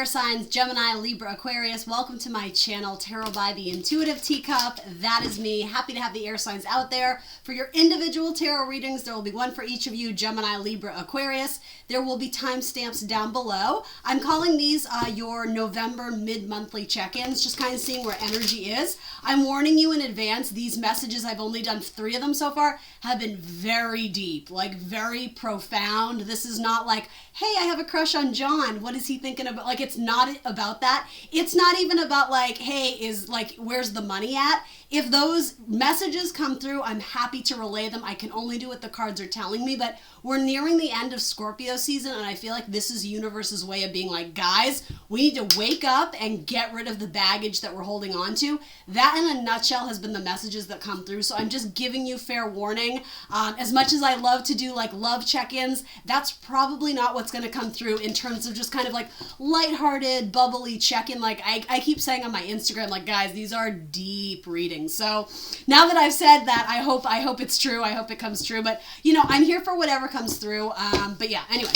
air signs, Gemini, Libra, Aquarius. Welcome to my channel, Tarot by the Intuitive Teacup. That is me. Happy to have the air signs out there. For your individual tarot readings, there will be one for each of you, Gemini, Libra, Aquarius. There will be timestamps down below. I'm calling these your November mid-monthly check-ins, just kind of seeing where energy is. I'm warning you in advance, these messages, I've only done 3 of them so far, have been very deep, like very profound. This is not like, hey, I have a crush on John. What is he thinking about? Like, it's not about that. It's not even about like, hey, where's the money at? If those messages come through, I'm happy to relay them. I can only do what the cards are telling me, but we're nearing the end of Scorpio season, and I feel like this is universe's way of being like, guys, we need to wake up and get rid of the baggage that we're holding on to. That, in a nutshell, has been the messages that come through, so I'm just giving you fair warning. As much as I love to do like love check-ins, that's probably not what's going to come through in terms of just kind of like lighthearted, bubbly check-in. Like I keep saying on my Instagram, like, guys, these are deep readings. So now that I've said that, I hope it's true. I hope it comes true. But you know, I'm here for whatever comes through. But yeah, anyway.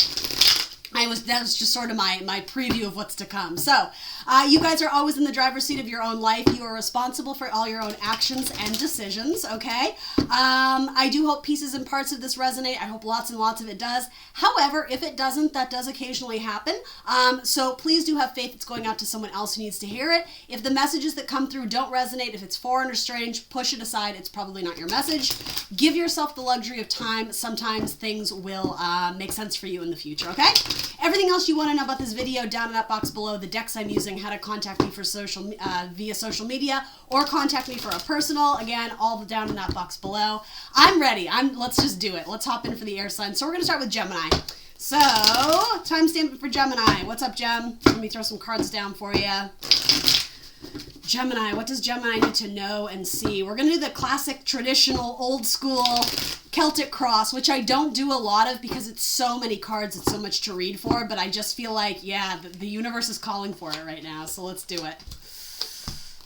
That was just sort of my preview of what's to come. So, you guys are always in the driver's seat of your own life. You are responsible for all your own actions and decisions, okay? I do hope pieces and parts of this resonate. I hope lots and lots of it does. However, if it doesn't, that does occasionally happen. So please do have faith it's going out to someone else who needs to hear it. If the messages that come through don't resonate, if it's foreign or strange, push it aside. It's probably not your message. Give yourself the luxury of time. Sometimes things will make sense for you in the future, okay? Everything else you want to know about this video, down in that box below, the decks I'm using, how to contact me for via social media, or contact me for a personal, again, all down in that box below. I'm ready. Let's just do it. Let's hop in for the air sign. So we're going to start with Gemini. So, timestamp for Gemini. What's up, Gem? Let me throw some cards down for you. Gemini, what does Gemini need to know and see? We're going to do the classic, traditional, old school Celtic cross, which I don't do a lot of because it's so many cards, it's so much to read for, but I just feel like, yeah, the universe is calling for it right now, so let's do it.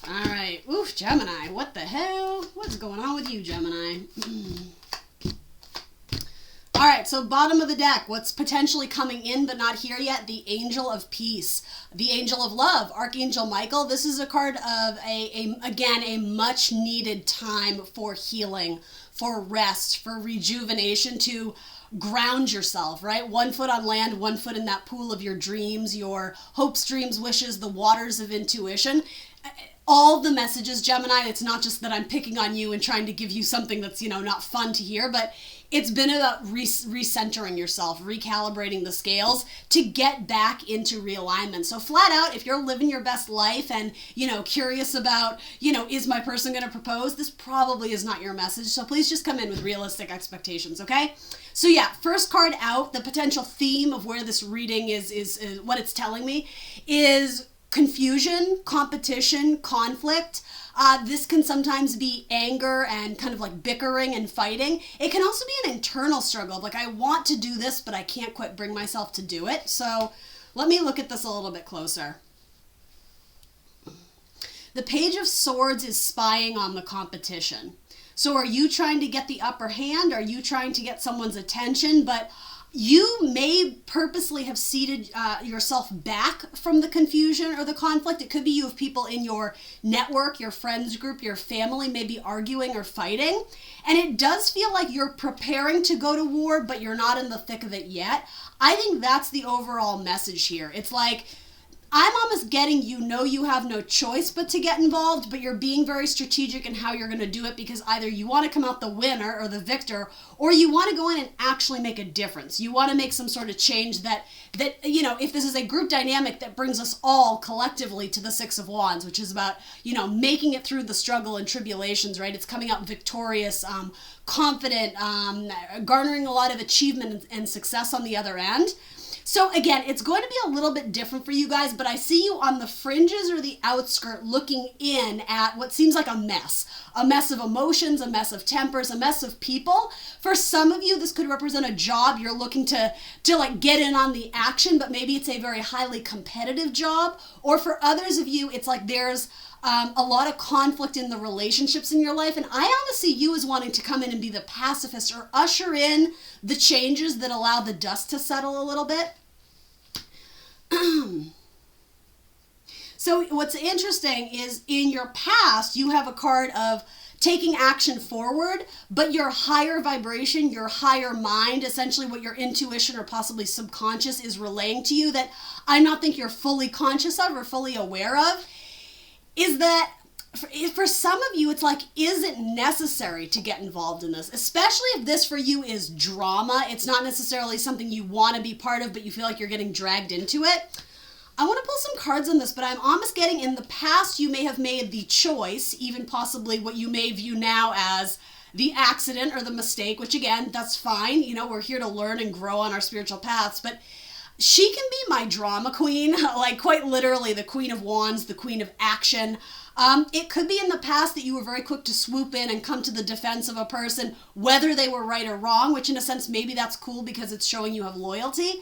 All right. Oof, Gemini, what the hell? What's going on with you, Gemini? All right, so bottom of the deck, what's potentially coming in but not here yet? The Angel of Peace, the Angel of Love, Archangel Michael. This is a card of, again, a much needed time for healing, for rest, for rejuvenation, to ground yourself, right? 1 foot on land, 1 foot in that pool of your dreams, your hopes, dreams, wishes, the waters of intuition. All the messages, Gemini, it's not just that I'm picking on you and trying to give you something that's, not fun to hear, but it's been about recentering yourself, recalibrating the scales to get back into realignment. So flat out, if you're living your best life and, curious about, is my person going to propose? This probably is not your message. So please just come in with realistic expectations, okay? So yeah, first card out, the potential theme of where this reading is what it's telling me is confusion, competition, conflict. This can sometimes be anger and kind of like bickering and fighting. It can also be an internal struggle of like, I want to do this, but I can't quite bring myself to do it. So let me look at this a little bit closer. The Page of Swords is spying on the competition. So are you trying to get the upper hand? Are you trying to get someone's attention? But you may purposely have seated yourself back from the confusion or the conflict. It could be you have people in your network, your friends group, your family may be arguing or fighting. And it does feel like you're preparing to go to war, but you're not in the thick of it yet. I think that's the overall message here. It's like, I'm almost getting you have no choice but to get involved, but you're being very strategic in how you're going to do it because either you want to come out the winner or the victor, or you want to go in and actually make a difference. You want to make some sort of change that if this is a group dynamic that brings us all collectively to the Six of Wands, which is about, making it through the struggle and tribulations, right? It's coming out victorious, confident, garnering a lot of achievement and success on the other end. So again, it's going to be a little bit different for you guys, but I see you on the fringes or the outskirt looking in at what seems like a mess of emotions, a mess of tempers, a mess of people. For some of you, this could represent a job you're looking to like get in on the action, but maybe it's a very highly competitive job. Or for others of you, it's like there's a lot of conflict in the relationships in your life. And I almost see you as wanting to come in and be the pacifist or usher in the changes that allow the dust to settle a little bit. So what's interesting is in your past, you have a card of taking action forward, but your higher vibration, your higher mind, essentially what your intuition or possibly subconscious is relaying to you that I not think you're fully conscious of or fully aware of, is that for some of you, it's like, is it necessary to get involved in this? Especially if this for you is drama. It's not necessarily something you want to be part of, but you feel like you're getting dragged into it. I want to pull some cards on this, but I'm almost getting in the past, you may have made the choice, even possibly what you may view now as the accident or the mistake, which again, that's fine. You know, we're here to learn and grow on our spiritual paths, but she can be my drama queen, like quite literally the Queen of Wands, the Queen of Action. It could be in the past that you were very quick to swoop in and come to the defense of a person, whether they were right or wrong, which in a sense, maybe that's cool because it's showing you have loyalty.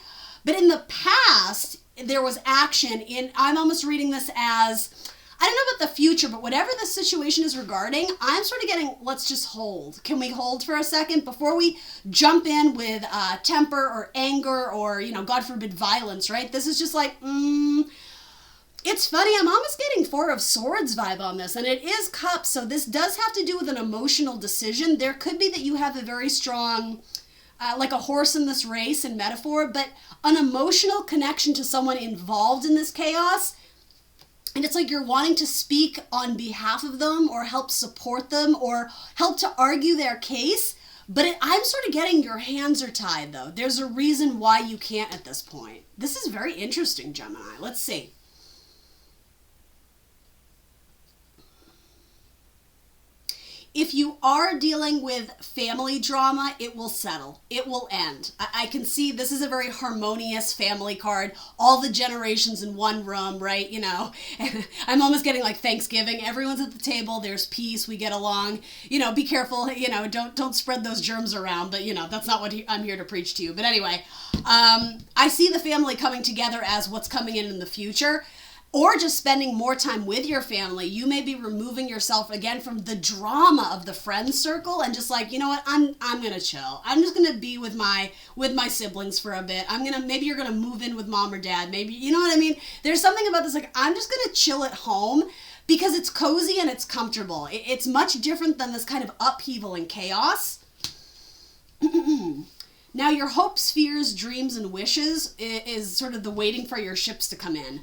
But in the past, there was action in, I'm almost reading this as, I don't know about the future, but whatever the situation is regarding, I'm sort of getting, let's just hold. Can we hold for a second before we jump in with temper or anger or, you know, God forbid, violence, right? This is just like, it's funny, I'm almost getting Four of Swords vibe on this, and it is Cups, so this does have to do with an emotional decision. There could be that you have a very strong, like a horse in this race in metaphor, but an emotional connection to someone involved in this chaos. And it's like you're wanting to speak on behalf of them or help support them or help to argue their case. But I'm sort of getting your hands are tied, though. There's a reason why you can't at this point. This is very interesting, Gemini. Let's see. If you are dealing with family drama, it will settle. It will end. I can see this is a very harmonious family card. All the generations in one room, right? You know, I'm almost getting like Thanksgiving. Everyone's at the table. There's peace. We get along. You know, be careful. You know, don't spread those germs around. But, you know, that's not what I'm here to preach to you. But anyway, I see the family coming together as what's coming in the future. Or just spending more time with your family. You may be removing yourself again from the drama of the friend circle and just like, you know what, I'm gonna chill. I'm just gonna be with my siblings for a bit. Maybe you're gonna move in with mom or dad. Maybe, you know what I mean? There's something about this, like, I'm just gonna chill at home because it's cozy and it's comfortable. It's much different than this kind of upheaval and chaos. Now your hopes, fears, dreams, and wishes is sort of the waiting for your ships to come in.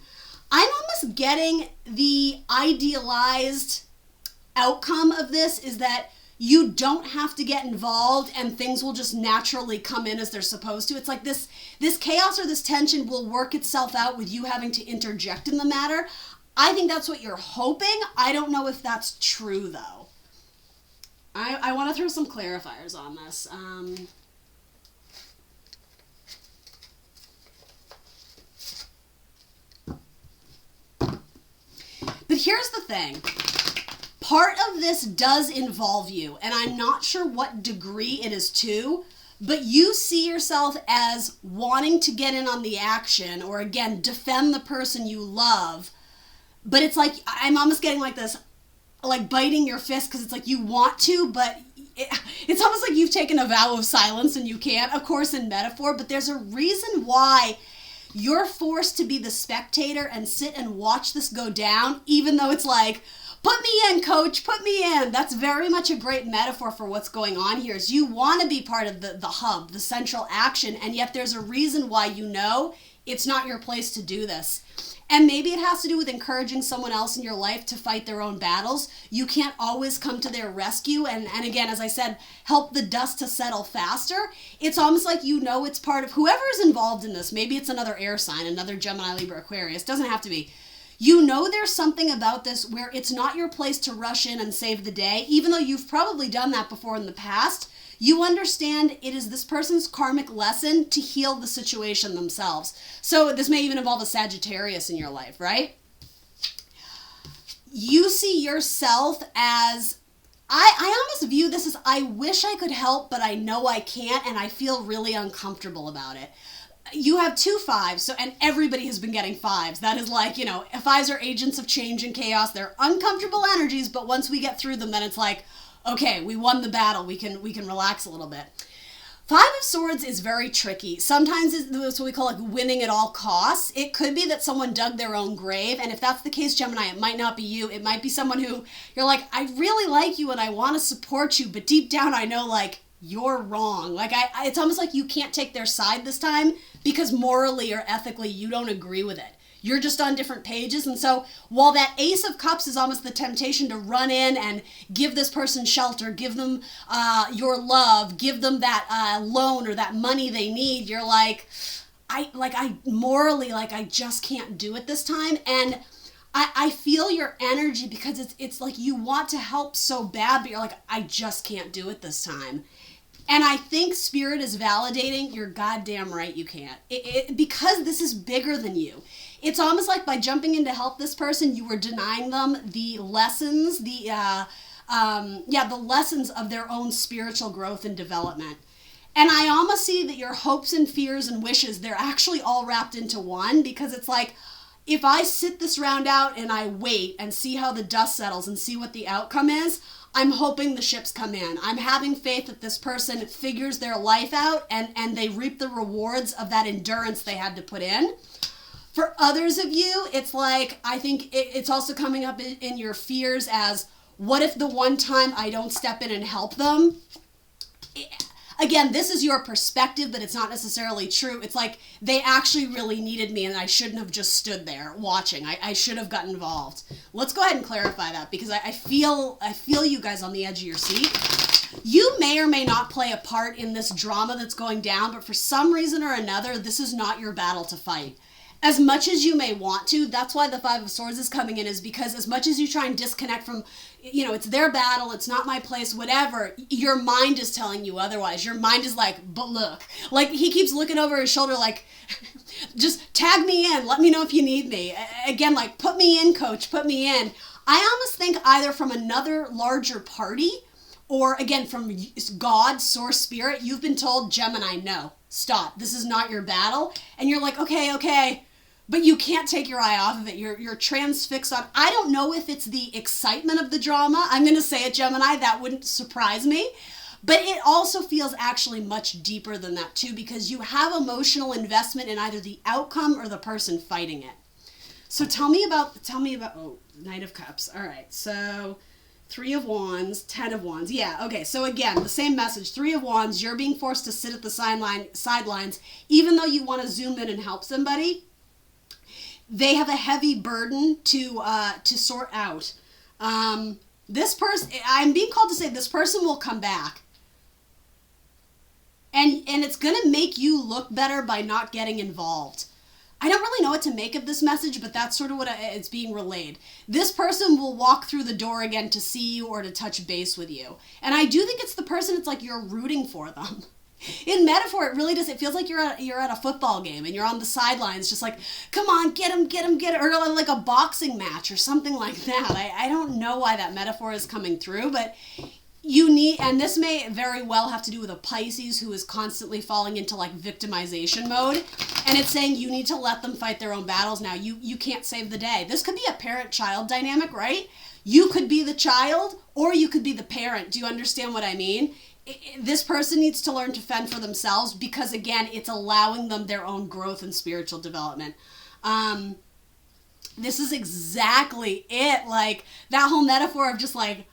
I'm almost getting the idealized outcome of this is that you don't have to get involved and things will just naturally come in as they're supposed to. It's like this chaos or this tension will work itself out with you having to interject in the matter. I think that's what you're hoping. I don't know if that's true, though. I want to throw some clarifiers on this. But here's the thing. Part of this does involve you, and I'm not sure what degree it is to, but you see yourself as wanting to get in on the action or, again, defend the person you love. But it's like, I'm almost getting like this, like biting your fist because it's like you want to, but it's almost like you've taken a vow of silence and you can't, of course, in metaphor, but there's a reason why you're forced to be the spectator and sit and watch this go down, even though it's like, put me in, coach, put me in. That's very much a great metaphor for what's going on here, is you want to be part of the hub, the central action, and yet there's a reason why you know it's not your place to do this. And maybe it has to do with encouraging someone else in your life to fight their own battles. You can't always come to their rescue. And again, as I said, help the dust to settle faster. It's almost like you know it's part of whoever is involved in this. Maybe it's another air sign, another Gemini, Libra, Aquarius. Doesn't have to be. You know there's something about this where it's not your place to rush in and save the day, even though you've probably done that before in the past. You understand it is this person's karmic lesson to heal the situation themselves. So this may even involve a Sagittarius in your life, right? You see yourself as, I almost view this as, I wish I could help, but I know I can't, and I feel really uncomfortable about it. You have 2 5s, and everybody has been getting 5s. That is like, you know, 5s are agents of change and chaos. They're uncomfortable energies, but once we get through them, then it's like, okay, we won the battle. We can relax a little bit. Five of Swords is very tricky. Sometimes it's what we call like winning at all costs. It could be that someone dug their own grave. And if that's the case, Gemini, it might not be you. It might be someone who you're like, I really like you and I want to support you. But deep down, I know like you're wrong. Like it's almost like you can't take their side this time because morally or ethically, you don't agree with it. You're just on different pages. And so while that Ace of Cups is almost the temptation to run in and give this person shelter, give them your love, give them that loan or that money they need, you're like, I morally, like, I just can't do it this time. And I feel your energy because it's like you want to help so bad, but you're like, I just can't do it this time. And I think Spirit is validating you're goddamn right you can't. Because this is bigger than you. It's almost like by jumping in to help this person, you were denying them the lessons, the lessons of their own spiritual growth and development. And I almost see that your hopes and fears and wishes, they're actually all wrapped into one, because it's like, if I sit this round out and I wait and see how the dust settles and see what the outcome is, I'm hoping the ships come in. I'm having faith that this person figures their life out and they reap the rewards of that endurance they had to put in. For others of you, it's like, I think it's also coming up in your fears as, what if the one time I don't step in and help them? Again, this is your perspective, but it's not necessarily true. It's like, they actually really needed me and I shouldn't have just stood there watching. I should have gotten involved. Let's go ahead and clarify that, because I feel you guys on the edge of your seat. You may or may not play a part in this drama that's going down, but for some reason or another, this is not your battle to fight. As much as you may want to, that's why the Five of Swords is coming in, is because as much as you try and disconnect from, it's their battle, it's not my place, whatever, your mind is telling you otherwise. Your mind is like, but look. Like, he keeps looking over his shoulder like, just tag me in, let me know if you need me. Again, like, put me in, coach, put me in. I almost think either from another larger party, or again, from God, source, spirit, you've been told, Gemini, no, stop. This is not your battle. And you're like, okay. But you can't take your eye off of it. You're transfixed on, I don't know if it's the excitement of the drama. I'm going to say it, Gemini. That wouldn't surprise me. But it also feels actually much deeper than that too, because you have emotional investment in either the outcome or the person fighting it. So tell me about, Knight of Cups. All right. So 3 of Wands, 10 of Wands. Yeah, okay. So again, the same message. 3 of Wands, you're being forced to sit at the sidelines, even though you want to zoom in and help somebody. They have a heavy burden to sort out. This person, I'm being called to say this person will come back. And it's going to make you look better by not getting involved. I don't really know what to make of this message, but that's sort of what it's being relayed. This person will walk through the door again to see you or to touch base with you. And I do think it's the person, it's like you're rooting for them. In metaphor, it really does. It feels like you're at a football game and you're on the sidelines, just like, come on, get him, or like a boxing match or something like that. I don't know why that metaphor is coming through, but you need, and this may very well have to do with a Pisces who is constantly falling into like victimization mode, and it's saying you need to let them fight their own battles now. You can't save the day. This could be a parent-child dynamic, right? You could be the child or you could be the parent. Do you understand what I mean? This person needs to learn to fend for themselves because, again, it's allowing them their own growth and spiritual development. This is exactly it. Like, that whole metaphor of just, like,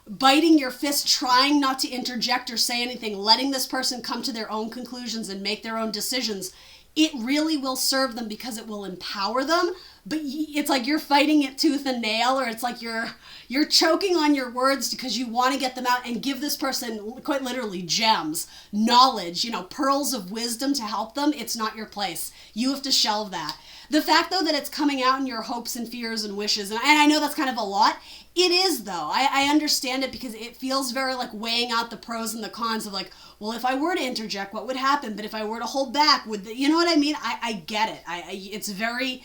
biting your fist, trying not to interject or say anything, letting this person come to their own conclusions and make their own decisions. It really will serve them because it will empower them. But it's like you're fighting it tooth and nail, or it's like you're choking on your words because you want to get them out and give this person quite literally gems, knowledge, pearls of wisdom to help them. It's not your place. You have to shelve that. The fact, though, that it's coming out in your hopes and fears and wishes, and I know that's kind of a lot. It is, though. I understand it because it feels very like weighing out the pros and the cons of like, well, if I were to interject, what would happen? But if I were to hold back, you know what I mean? I get it.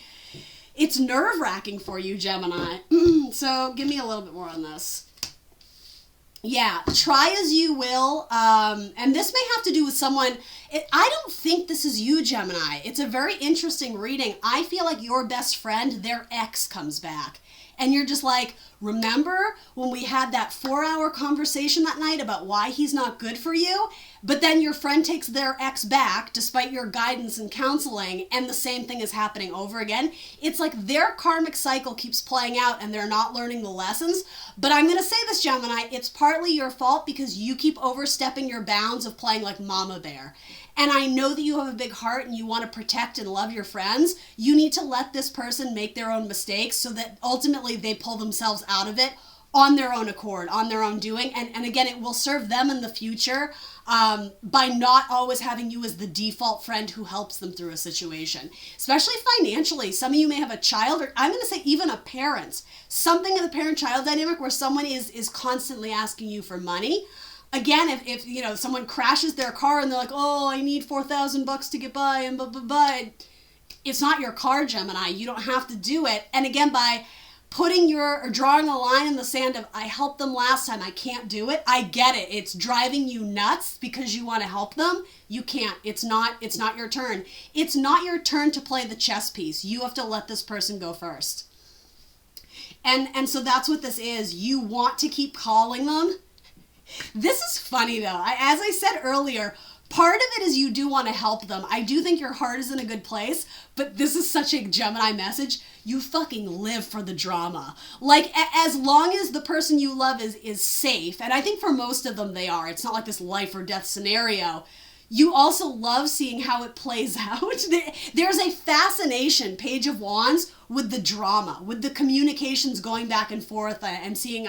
It's nerve-wracking for you, Gemini. So give me a little bit more on this. Yeah, try as you will. And this may have to do with someone. I don't think this is you, Gemini. It's a very interesting reading. I feel like your best friend, their ex comes back. And you're just like remember when we had that 4-hour conversation that night about why he's not good for you? But then your friend takes their ex back despite your guidance and counseling, and the same thing is happening over again. It's like their karmic cycle keeps playing out and they're not learning the lessons. But I'm going to say this, Gemini, it's partly your fault because you keep overstepping your bounds of playing like mama bear. And I know that you have a big heart and you want to protect and love your friends. You need to let this person make their own mistakes so that ultimately they pull themselves out of it on their own accord, on their own doing. And again, it will serve them in the future by not always having you as the default friend who helps them through a situation, especially financially. Some of you may have a child, or I'm going to say even a parent, something in the parent-child dynamic where someone is constantly asking you for money. Again, if you know, someone crashes their car and they're like, oh, I need $4,000 to get by and blah, blah, blah. It's not your car, Gemini. You don't have to do it. And again, by putting or drawing a line in the sand of, I helped them last time, I can't do it. I get it. It's driving you nuts because you want to help them. You can't. It's not your turn. It's not your turn to play the chess piece. You have to let this person go first. And so that's what this is. You want to keep calling them. This is funny though. As I said earlier, part of it is you do want to help them. I do think your heart is in a good place, but this is such a Gemini message. You fucking live for the drama. Like, as long as the person you love is safe, and I think for most of them they are, it's not like this life or death scenario. You also love seeing how it plays out. There's a fascination, Page of Wands, with the drama, with the communications going back and forth and seeing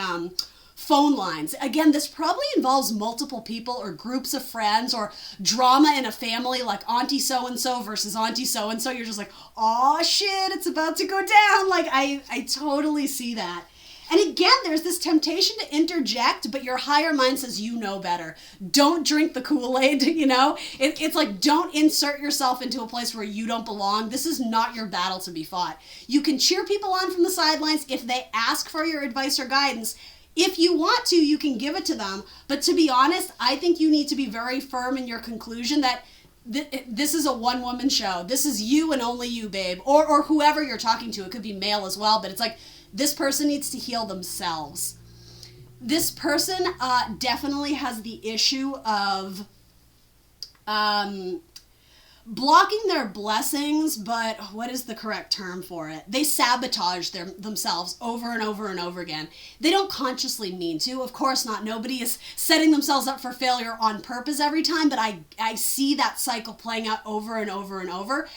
phone lines. Again, this probably involves multiple people or groups of friends or drama in a family, like auntie so-and-so versus auntie so-and-so. You're just like, oh shit, it's about to go down. Like, I totally see that. And again, there's this temptation to interject, but your higher mind says you know better. Don't drink the Kool-Aid, you know? It's like, don't insert yourself into a place where you don't belong. This is not your battle to be fought. You can cheer people on from the sidelines if they ask for your advice or guidance. If you want to, you can give it to them. But to be honest, I think you need to be very firm in your conclusion that this is a one-woman show. This is you and only you, babe. Or whoever you're talking to. It could be male as well, but it's like, this person needs to heal themselves. This person definitely has the issue of blocking their blessings, but what is the correct term for it? They sabotage themselves over and over and over again. They don't consciously mean to. Of course not. Nobody is setting themselves up for failure on purpose every time, but I see that cycle playing out over and over and over.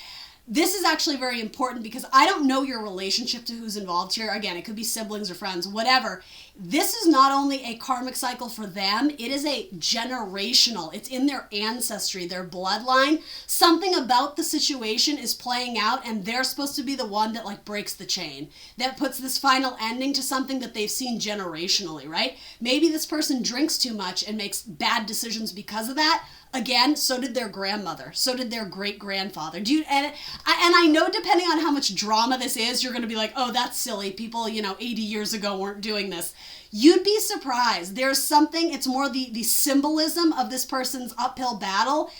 This is actually very important because I don't know your relationship to who's involved here. Again, it could be siblings or friends, whatever. This is not only a karmic cycle for them, it is a generational. It's in their ancestry, their bloodline. Something about the situation is playing out and they're supposed to be the one that like breaks the chain, that puts this final ending to something that they've seen generationally, right? Maybe this person drinks too much and makes bad decisions because of that. Again, so did their grandmother. So did their great-grandfather. And I know depending on how much drama this is, you're going to be like, oh, that's silly. People, 80 years ago weren't doing this. You'd be surprised. There's something, it's more the symbolism of this person's uphill battle.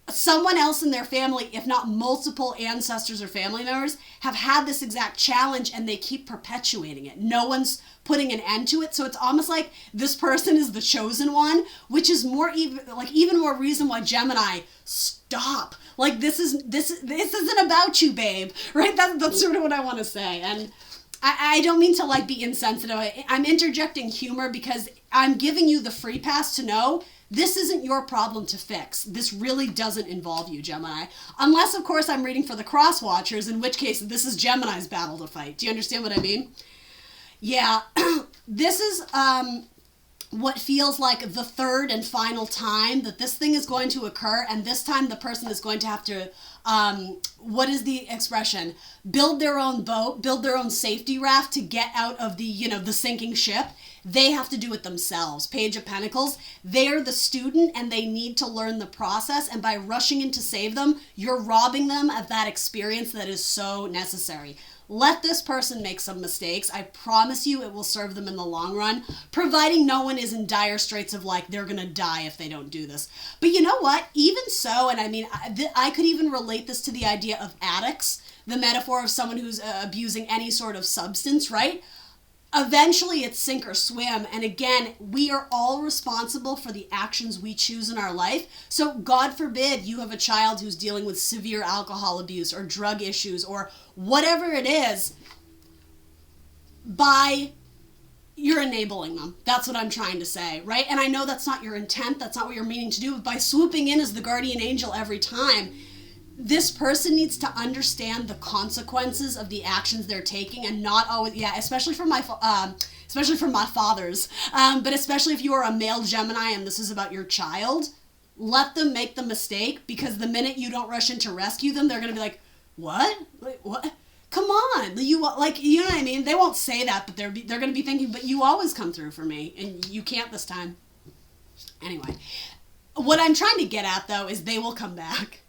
Someone else in their family, if not multiple ancestors or family members, have had this exact challenge and they keep perpetuating it. No one's putting an end to it. So it's almost like this person is the chosen one, which is even more reason why Gemini, stop. Like this isn't about you, babe. Right? That's sort of what I want to say. And I don't mean to like be insensitive. I'm interjecting humor because I'm giving you the free pass to know this isn't your problem to fix. This really doesn't involve you, Gemini. Unless, of course, I'm reading for the cross watchers, in which case this is Gemini's battle to fight. Do you understand what I mean? Yeah, this is what feels like the third and final time that this thing is going to occur, and this time the person is going to have to, what is the expression? Build their own boat, build their own safety raft to get out of the, the sinking ship. They have to do it themselves. Page of Pentacles, they're the student and they need to learn the process, and by rushing in to save them, you're robbing them of that experience that is so necessary. Let this person make some mistakes. I promise you it will serve them in the long run, providing no one is in dire straits of like, they're going to die if they don't do this. But you know what? Even so, and I mean, I could even relate this to the idea of addicts, the metaphor of someone who's abusing any sort of substance, right? eventually it's sink or swim. And again, we are all responsible for the actions we choose in our life. So God forbid you have a child who's dealing with severe alcohol abuse or drug issues or whatever it is, you're enabling them. That's what I'm trying to say, right? And I know that's not your intent. That's not what you're meaning to do. But by swooping in as the guardian angel every time, this person needs to understand the consequences of the actions they're taking, and not always, especially from my fathers, but especially if you are a male Gemini and this is about your child, let them make the mistake, because the minute you don't rush in to rescue them, they're going to be like, what? Like, what? Come on. You know what I mean? They won't say that, but they're going to be thinking, but you always come through for me, and you can't this time. Anyway, what I'm trying to get at, though, is they will come back.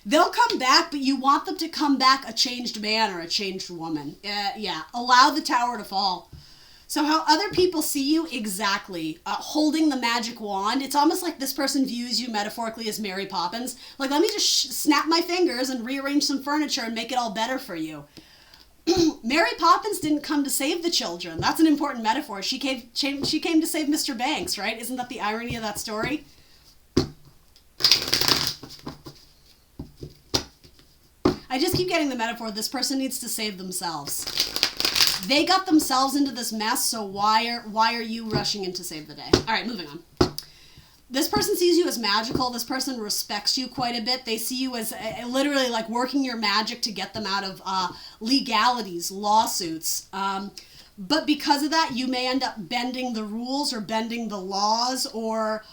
They'll come back, but you want them to come back a changed man or a changed woman. Allow the tower to fall. So how other people see you, exactly. Holding the magic wand, it's almost like this person views you metaphorically as Mary Poppins. Like, let me just snap my fingers and rearrange some furniture and make it all better for you. Mary Poppins didn't come to save the children. That's an important metaphor. She came to save Mr. Banks, right? Isn't that the irony of that story? I just keep getting the metaphor. This person needs to save themselves. They got themselves into this mess, so why are you rushing in to save the day? All right, moving on. This person sees you as magical. This person respects you quite a bit. They see you as literally like working your magic to get them out of legalities, lawsuits. But because of that, you may end up bending the rules or bending the laws, or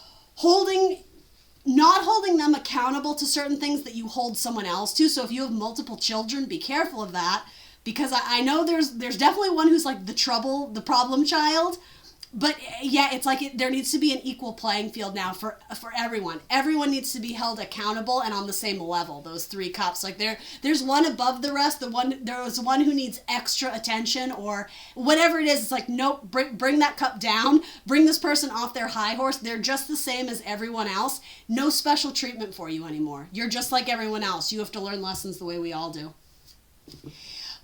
not holding them accountable to certain things that you hold someone else to. So if you have multiple children, be careful of that, because I know there's definitely one who's like the problem child. But it's like there needs to be an equal playing field now for everyone. Everyone needs to be held accountable and on the same level. Those three cups, like there's one above the rest. There's one who needs extra attention or whatever it is. It's like, nope, bring that cup down. Bring this person off their high horse. They're just the same as everyone else. No special treatment for you anymore. You're just like everyone else. You have to learn lessons the way we all do.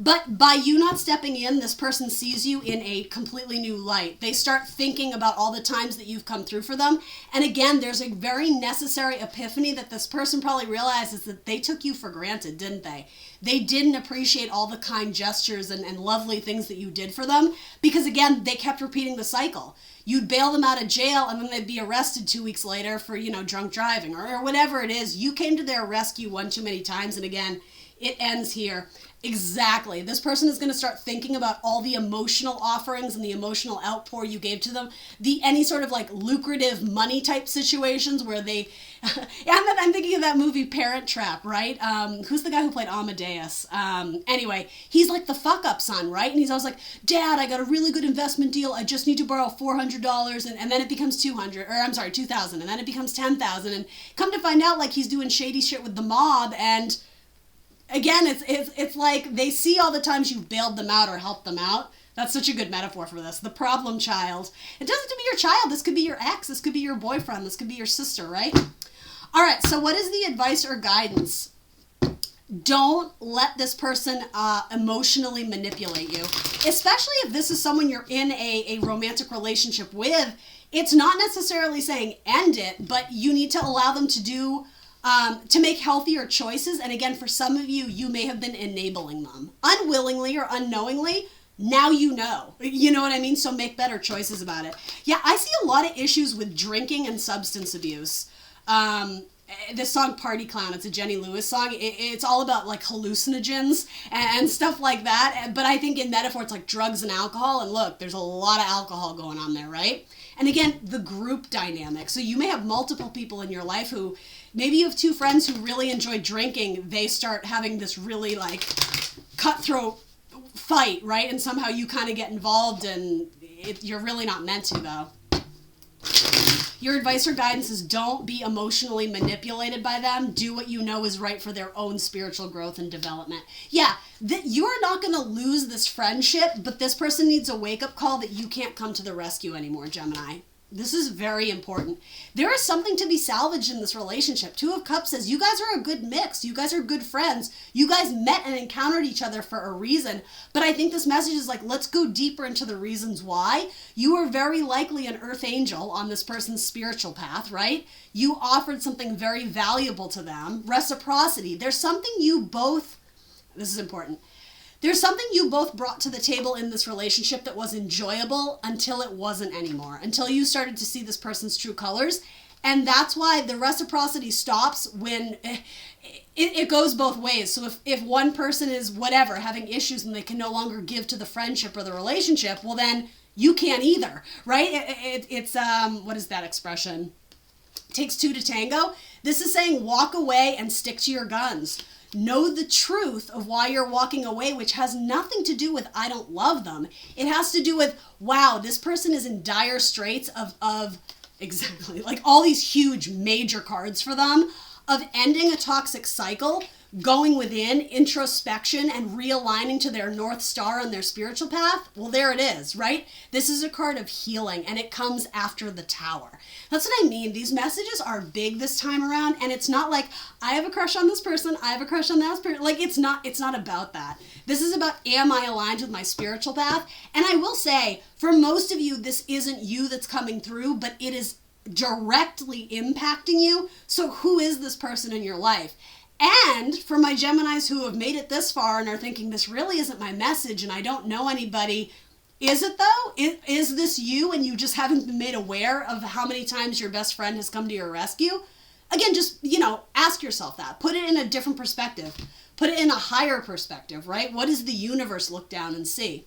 But by you not stepping in, this person sees you in a completely new light. They start thinking about all the times that you've come through for them. And again, there's a very necessary epiphany that this person probably realizes that they took you for granted, didn't they? They didn't appreciate all the kind gestures and lovely things that you did for them, because again, they kept repeating the cycle. You'd bail them out of jail and then they'd be arrested 2 weeks later for, drunk driving or whatever it is. You came to their rescue one too many times, and again, it ends here. Exactly. This person is going to start thinking about all the emotional offerings and the emotional outpour you gave to them. Any sort of like lucrative money type situations where they, and then I'm thinking of that movie Parent Trap, right? Who's the guy who played Amadeus? Anyway, he's like the fuck up son, right? And he's always like, Dad, I got a really good investment deal. I just need to borrow $400, and then it becomes $2,000, and then it becomes $10,000, and come to find out like he's doing shady shit with the mob. And again, it's like they see all the times you've bailed them out or helped them out. That's such a good metaphor for this. The problem child. It doesn't have to be your child. This could be your ex. This could be your boyfriend. This could be your sister, right? All right, so what is the advice or guidance? Don't let this person emotionally manipulate you. Especially if this is someone you're in a romantic relationship with. It's not necessarily saying end it, but you need to allow them to make healthier choices. And again, for some of you, you may have been enabling them unwillingly or unknowingly. Now you know what I mean? So make better choices about it. Yeah, I see a lot of issues with drinking and substance abuse. This song Party Clown, it's a Jenny Lewis song. It's all about like hallucinogens and stuff like that. But I think in metaphor, it's like drugs and alcohol. And look, there's a lot of alcohol going on there, right? And again, the group dynamic. So you may have multiple people in your life who, maybe you have two friends who really enjoy drinking. They start having this really like cutthroat fight, right? And somehow you kind of get involved, and you're really not meant to, though. Your advice or guidance is don't be emotionally manipulated by them. Do what you know is right for their own spiritual growth and development. Yeah, you're not going to lose this friendship, but this person needs a wake-up call that you can't come to the rescue anymore, Gemini. This is very important. There is something to be salvaged in this relationship. Two of Cups says you guys are a good mix. You guys are good friends. You guys met and encountered each other for a reason. But I think this message is like, let's go deeper into the reasons why. You are very likely an earth angel on this person's spiritual path, right? You offered something very valuable to them. Reciprocity. There's something you both, this is important. There's something you both brought to the table in this relationship that was enjoyable until it wasn't anymore, until you started to see this person's true colors. And that's why the reciprocity stops when it goes both ways. So if one person is whatever, having issues and they can no longer give to the friendship or the relationship, well then you can't either, right? It's what is that expression? It takes two to tango. This is saying walk away and stick to your guns. Know the truth of why you're walking away, which has nothing to do with I don't love them. It has to do with, wow, this person is in dire straits of exactly, like all these huge major cards for them, of ending a toxic cycle, going within, introspection, and realigning to their North Star on their spiritual path. Well, there it is, right? This is a card of healing, and it comes after the Tower. That's what I mean. These messages are big this time around, and it's not like, I have a crush on this person, I have a crush on that person. Like, it's not about that. This is about, am I aligned with my spiritual path? And I will say, for most of you, this isn't you that's coming through, but it is directly impacting you. So who is this person in your life? And for my Geminis who have made it this far and are thinking, this really isn't my message and I don't know anybody, is it though? Is this you and you just haven't been made aware of how many times your best friend has come to your rescue? Again, just, ask yourself that. Put it in a different perspective. Put it in a higher perspective, right? What does the universe look down and see?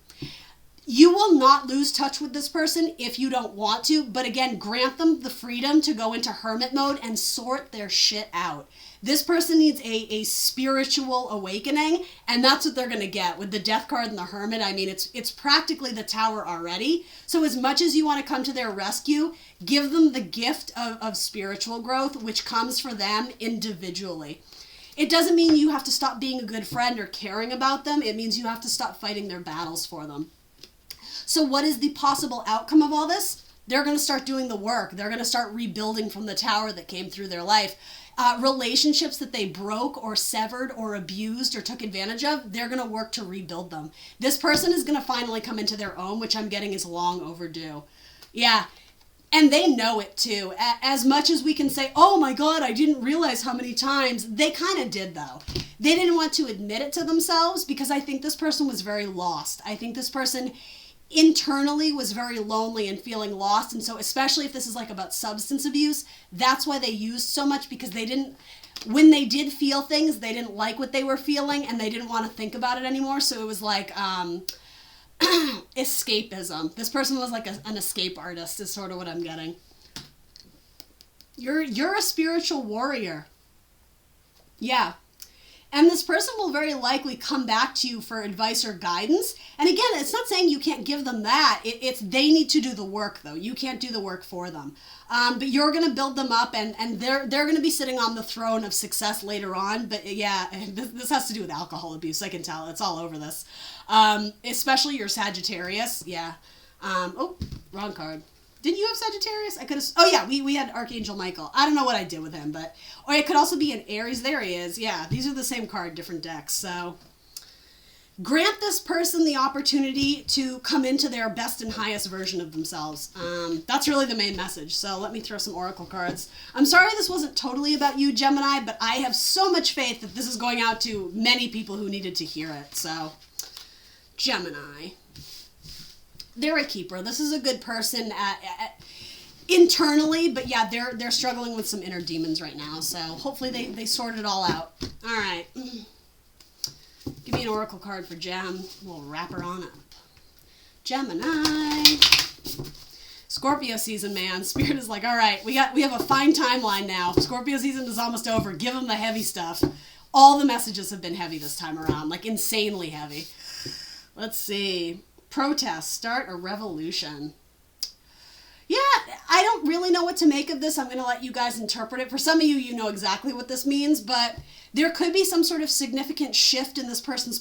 You will not lose touch with this person if you don't want to, but again, grant them the freedom to go into hermit mode and sort their shit out. This person needs a spiritual awakening, and that's what they're going to get with the Death card and the Hermit. I mean, it's practically the Tower already. So as much as you want to come to their rescue, give them the gift of spiritual growth, which comes for them individually. It doesn't mean you have to stop being a good friend or caring about them. It means you have to stop fighting their battles for them. So what is the possible outcome of all this? They're going to start doing the work. They're going to start rebuilding from the Tower that came through their life. Relationships that they broke or severed or abused or took advantage of, they're going to work to rebuild them. This person is going to finally come into their own, which I'm getting is long overdue. Yeah. And they know it too. As much as we can say, oh my God, I didn't realize how many times, they kind of did though. They didn't want to admit it to themselves because I think this person was very lost. I think this person internally was very lonely and feeling lost. And so especially if this is like about substance abuse, that's why they used so much, because when they did feel things, they didn't like what they were feeling and they didn't want to think about it anymore. So it was like escapism. This person was like an escape artist is sort of what I'm getting. You're a spiritual warrior. Yeah. And this person will very likely come back to you for advice or guidance. And again, it's not saying you can't give them that. It's they need to do the work, though. You can't do the work for them. But you're going to build them up, and they're going to be sitting on the throne of success later on. But yeah, this has to do with alcohol abuse. I can tell. It's all over this. Especially your Sagittarius. Yeah. Oh, wrong card. Didn't you have Sagittarius? I could have. Oh yeah, we had Archangel Michael. I don't know what I did with him, but or it could also be an Aries. There he is. Yeah, these are the same card, different decks. So grant this person the opportunity to come into their best and highest version of themselves. That's really the main message. So let me throw some oracle cards. I'm sorry this wasn't totally about you, Gemini, but I have so much faith that this is going out to many people who needed to hear it. So Gemini. They're a keeper. This is a good person internally, but yeah, they're struggling with some inner demons right now. So hopefully they sort it all out. All right. Give me an oracle card for Gem. We'll wrap her on up. Gemini. Scorpio season, man. Spirit is like, all right, we have a fine timeline now. Scorpio season is almost over. Give them the heavy stuff. All the messages have been heavy this time around, like insanely heavy. Let's see. Protest, start a revolution. Yeah, I don't really know what to make of this. I'm going to let you guys interpret it. For some of you, you know exactly what this means, but there could be some sort of significant shift in this person's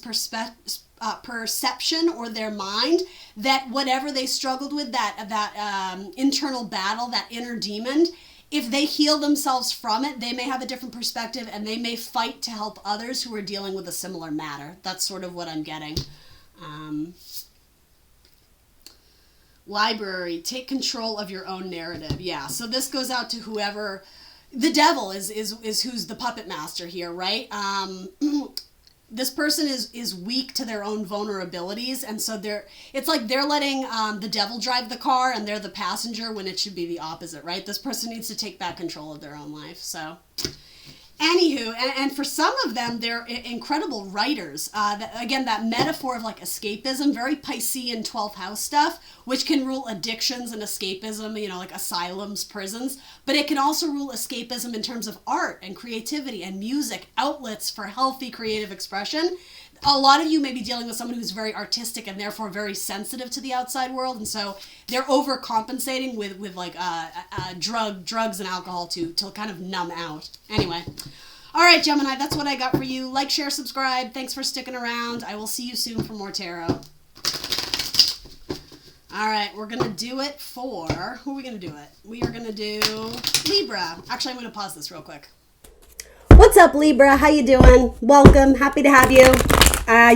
perception or their mind that whatever they struggled with, that internal battle, that inner demon, if they heal themselves from it, they may have a different perspective and they may fight to help others who are dealing with a similar matter. That's sort of what I'm getting. Library, take control of your own narrative. Yeah, so this goes out to whoever, the devil is who's the puppet master here, right? This person is weak to their own vulnerabilities, and so it's like they're letting the devil drive the car and they're the passenger when it should be the opposite, right? This person needs to take back control of their own life. So anywho, and for some of them, they're incredible writers. Again, that metaphor of like escapism, very Piscean 12th house stuff, which can rule addictions and escapism, like asylums, prisons. But it can also rule escapism in terms of art and creativity and music, outlets for healthy creative expression. A lot of you may be dealing with someone who's very artistic and therefore very sensitive to the outside world, and so they're overcompensating with like drugs and alcohol to kind of numb out. Anyway, all right, Gemini, that's what I got for you. Like, share, subscribe. Thanks for sticking around. I will see you soon for more tarot. All right, we're gonna do it for who are we gonna do it? We are gonna do Libra. Actually, I'm gonna pause this real quick. What's up, Libra? How you doing? Welcome. Happy to have you.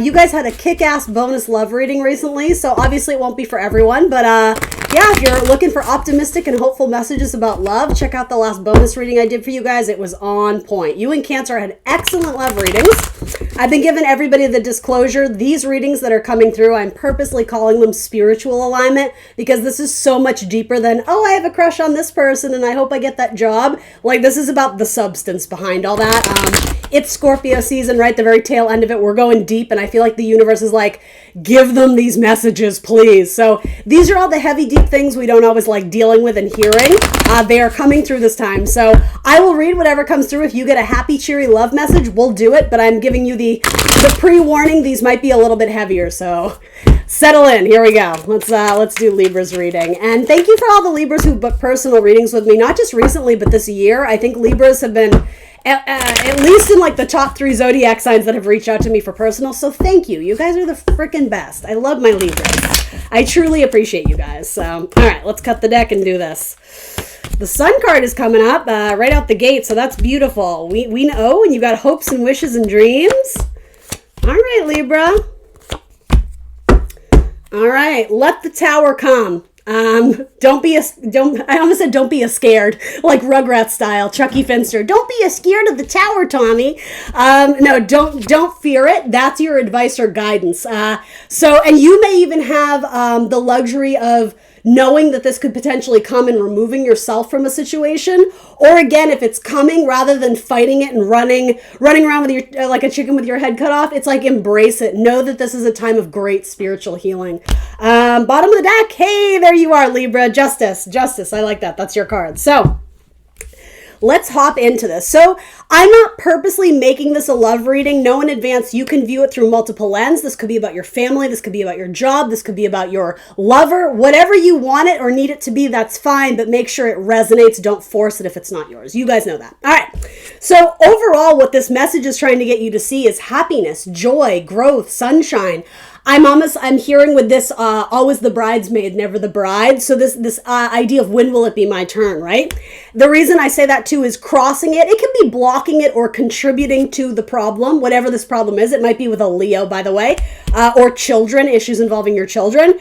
You guys had a kick-ass bonus love reading recently, so obviously it won't be for everyone, but yeah, if you're looking for optimistic and hopeful messages about love, check out the last bonus reading I did for you guys. It was on point. You and Cancer had excellent love readings. I've been giving everybody the disclosure. These readings that are coming through, I'm purposely calling them spiritual alignment because this is so much deeper than, oh, I have a crush on this person and I hope I get that job. Like, this is about the substance behind all that. It's Scorpio season, right? The very tail end of it. We're going deep, and I feel like the universe is like, give them these messages, please. So these are all the heavy, deep things we don't always like dealing with and hearing. They are coming through this time. So I will read whatever comes through. If you get a happy, cheery love message, we'll do it. But I'm giving you the pre-warning. These might be a little bit heavier. So settle in. Here we go. Let's do Libra's reading. And thank you for all the Libras who booked personal readings with me, not just recently, but this year. I think Libras have been at least in like the top 3 zodiac signs that have reached out to me for personal. So thank you. You guys are the freaking best. I love my Libras. I truly appreciate you guys. So, all right, let's cut the deck and do this. The Sun card is coming up right out the gate. So that's beautiful. We know, and you got hopes and wishes and dreams. All right, Libra. All right, let the Tower come. I almost said don't be a scared, like Rugrats style, Chucky Finster. Don't be a scared of the Tower, Tommy. No, don't fear it. That's your advice or guidance. And you may even have the luxury of knowing that this could potentially come and removing yourself from a situation. Or again, if it's coming, rather than fighting it and running around with your like a chicken with your head cut off, it's like embrace it. Know that this is a time of great spiritual healing. Bottom of the deck. Hey, there you are, Libra. Justice. I like that. That's your card. So let's hop into this. So I'm not purposely making this a love reading. Know in advance you can view it through multiple lenses. This could be about your family. This could be about your job. This could be about your lover. Whatever you want it or need it to be, that's fine. But make sure it resonates. Don't force it if it's not yours. You guys know that. All right. So overall, what this message is trying to get you to see is happiness, joy, growth, sunshine. I'm hearing with this, always the bridesmaid, never the bride. So this idea of when will it be my turn, right? The reason I say that too is crossing it. It can be blocking it or contributing to the problem, whatever this problem is. It might be with a Leo, by the way, or children, issues involving your children,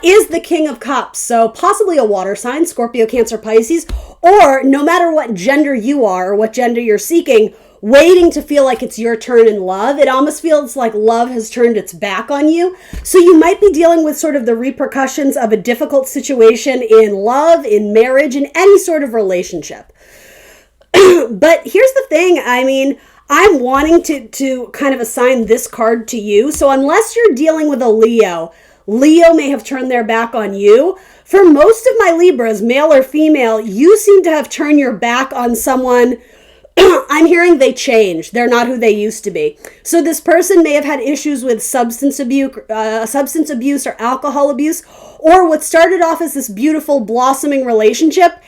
is the King of Cups. So possibly a water sign, Scorpio, Cancer, Pisces, or no matter what gender you are or what gender you're seeking, waiting to feel like it's your turn in love. It almost feels like love has turned its back on you. So you might be dealing with sort of the repercussions of a difficult situation in love, in marriage, in any sort of relationship. But here's the thing. I mean, I'm wanting to kind of assign this card to you. So unless you're dealing with a Leo may have turned their back on you. For most of my Libras, male or female, you seem to have turned your back on someone. I'm hearing they changed. They're not who they used to be. So this person may have had issues with substance abuse or alcohol abuse, or what started off as this beautiful blossoming relationship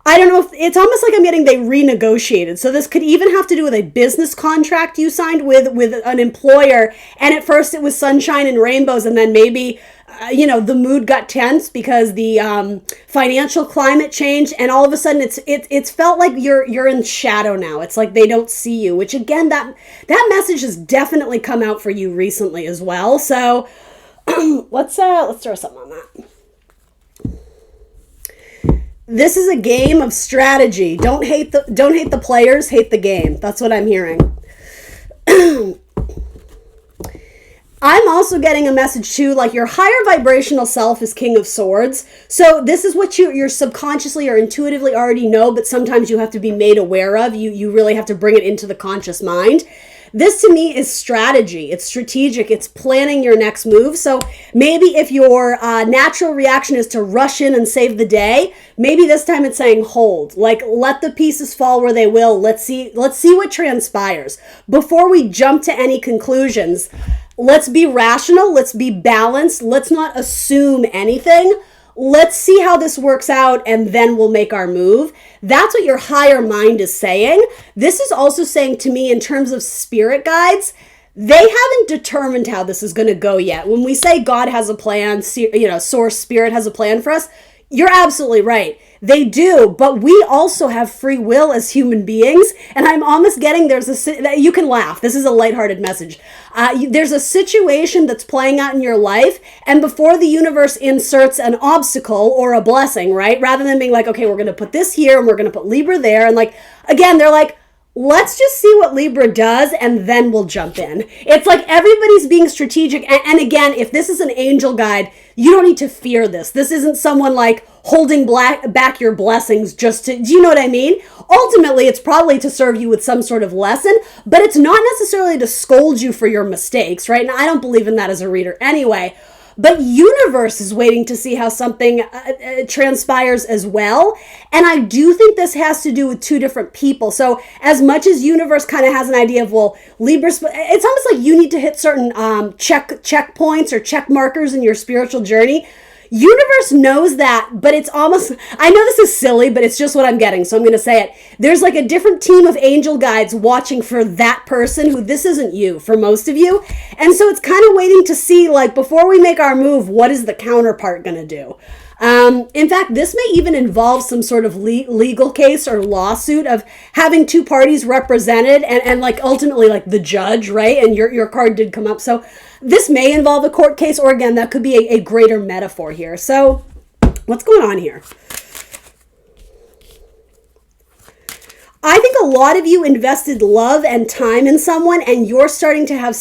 I don't know if it's almost like I'm getting they renegotiated. So this could even have to do with a business contract you signed with an employer. And at first it was sunshine and rainbows, and then maybe the mood got tense because the financial climate changed, and all of a sudden it's felt like you're in shadow now. It's like they don't see you, which again that message has definitely come out for you recently as well. So let's throw something on that. This is a game of strategy. Don't hate the players, hate the game. That's what I'm hearing. I'm also getting a message too, like your higher vibrational self is King of Swords. So this is what you're subconsciously or intuitively already know, but sometimes you have to be made aware of. You really have to bring it into the conscious mind. This to me is strategy. It's strategic. It's planning your next move. So maybe if your natural reaction is to rush in and save the day, maybe this time it's saying hold. Like let the pieces fall where they will. Let's see what transpires. Before we jump to any conclusions, let's be rational. Let's be balanced. Let's not assume anything. Let's see how this works out, and then we'll make our move. That's what your higher mind is saying. This is also saying to me in terms of spirit guides, they haven't determined how this is going to go yet. When we say God has a plan, source spirit has a plan for us, you're absolutely right. They do, but we also have free will as human beings, and I'm almost getting you can laugh. This is a lighthearted message. There's a situation that's playing out in your life, and before the universe inserts an obstacle or a blessing, right? Rather than being like, okay, we're going to put this here and we're going to put Libra there, and like, again, they're like, let's just see what Libra does and then we'll jump in. It's like everybody's being strategic. And again, if this is an angel guide, you don't need to fear this. This isn't someone like holding back your blessings do you know what I mean? Ultimately, it's probably to serve you with some sort of lesson, but it's not necessarily to scold you for your mistakes, right? And I don't believe in that as a reader anyway. But universe is waiting to see how something transpires as well. And I do think this has to do with two different people. So as much as universe kind of has an idea of, well, Libra's, it's almost like you need to hit certain checkpoints or check markers in your spiritual journey. Universe knows that, but it's almost, I know this is silly, but it's just what I'm getting, so I'm going to say it. There's like a different team of angel guides watching for that person who this isn't you, for most of you. And so it's kind of waiting to see, like, before we make our move, what is the counterpart going to do? In fact, this may even involve some sort of legal case or lawsuit of having two parties represented and like ultimately like the judge, right? And your card did come up. So this may involve a court case, or again, that could be a greater metaphor here. So what's going on here? I think a lot of you invested love and time in someone, and you're starting to have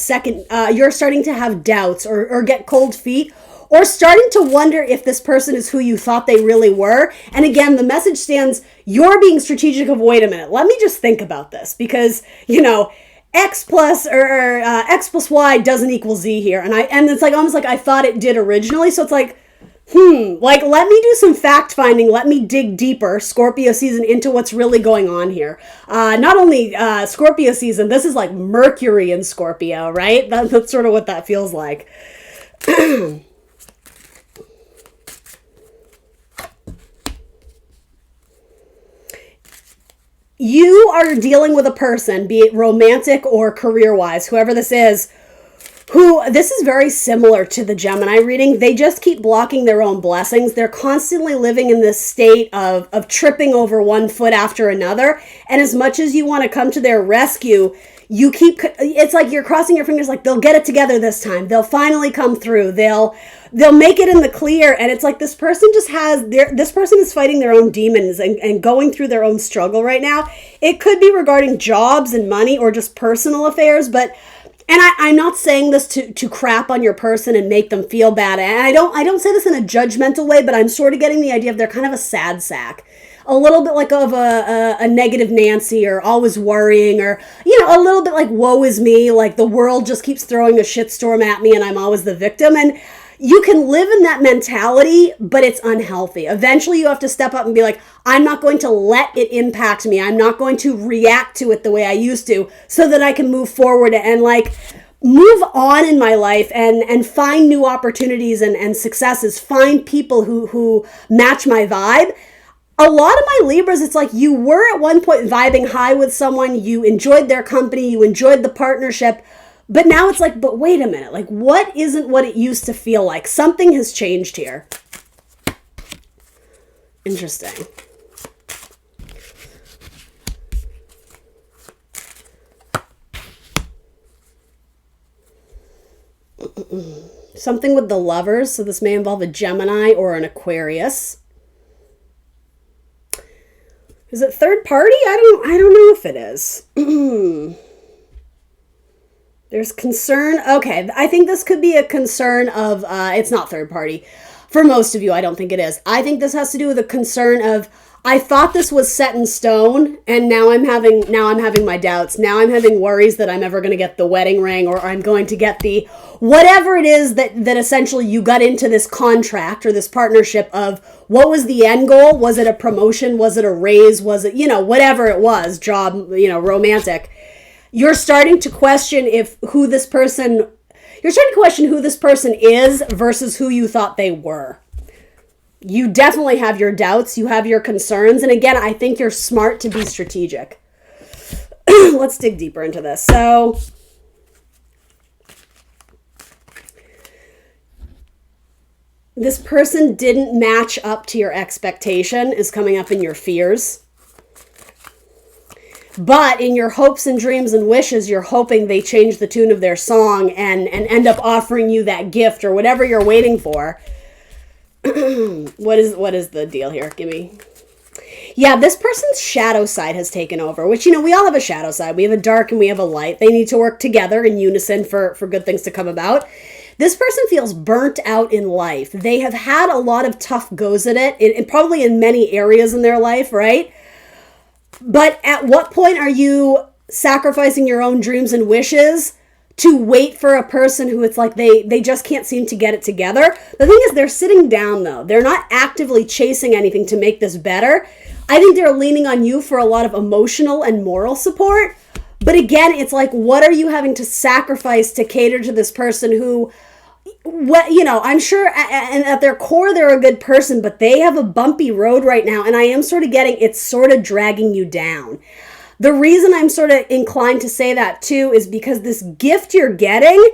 doubts or get cold feet, or starting to wonder if this person is who you thought they really were. And again, the message stands, you're being strategic of, wait a minute, let me just think about this, because, X plus Y doesn't equal Z here. And it's like almost like I thought it did originally. So it's like, let me do some fact finding. Let me dig deeper, Scorpio season, into what's really going on here. Not only Scorpio season, this is like Mercury in Scorpio, right? That's sort of what that feels like. You are dealing with a person, be it romantic or career-wise, whoever this is very similar to the Gemini reading. They just keep blocking their own blessings. They're constantly living in this state of tripping over one foot after another. And as much as you want to come to their rescue, it's like you're crossing your fingers, like they'll get it together this time. They'll finally come through. They'll make it in the clear. And it's like this person is fighting their own demons and going through their own struggle right now. It could be regarding jobs and money or just personal affairs, and I'm not saying this to crap on your person and make them feel bad. And I don't say this in a judgmental way, but I'm sort of getting the idea of they're kind of a sad sack. A little bit like of a negative Nancy, or always worrying, or, a little bit like woe is me, like the world just keeps throwing a shitstorm at me and I'm always the victim. And you can live in that mentality, but it's unhealthy. Eventually you have to step up and be like, I'm not going to let it impact me. I'm not going to react to it the way I used to, so that I can move forward and move on in my life and find new opportunities and successes, find people who match my vibe. a lot of my Libras, it's like you were at one point vibing high with someone, you enjoyed their company, you enjoyed the partnership, but now it's like, but wait a minute, like what isn't what it used to feel like? Something has changed here. Interesting. Something with the Lovers, so this may involve a Gemini or an Aquarius. Is it third party? I don't know if it is. There's concern. Okay, I think this could be a concern of, it's not third party. For most of you, I don't think it is. I think this has to do with a concern of, I thought this was set in stone, and now I'm having my doubts. Now I'm having worries that I'm ever going to get the wedding ring, or I'm going to get the whatever it is that essentially you got into this contract or this partnership of. What was the end goal? Was it a promotion? Was it a raise? Was it, whatever it was, job, romantic. You're starting to question who this person is versus who you thought they were. You definitely have your doubts. You have your concerns. And again, I think you're smart to be strategic. Let's dig deeper into this. So this person didn't match up to your expectation is coming up in your fears. But in your hopes and dreams and wishes, you're hoping they change the tune of their song and end up offering you that gift or whatever you're waiting for. What is the deal here? Give me. Yeah, this person's shadow side has taken over, which, we all have a shadow side. We have a dark and we have a light. They need to work together in unison for good things to come about. This person feels burnt out in life. They have had a lot of tough goes at it, probably in many areas in their life, right? But at what point are you sacrificing your own dreams and wishes to wait for a person who it's like they just can't seem to get it together? The thing is, they're sitting down, though. They're not actively chasing anything to make this better. I think they're leaning on you for a lot of emotional and moral support. But again, it's like, what are you having to sacrifice to cater to this person who, I'm sure and at their core, they're a good person, but they have a bumpy road right now. And I am sort of getting, it's sort of dragging you down. The reason I'm sort of inclined to say that too is because this gift you're getting,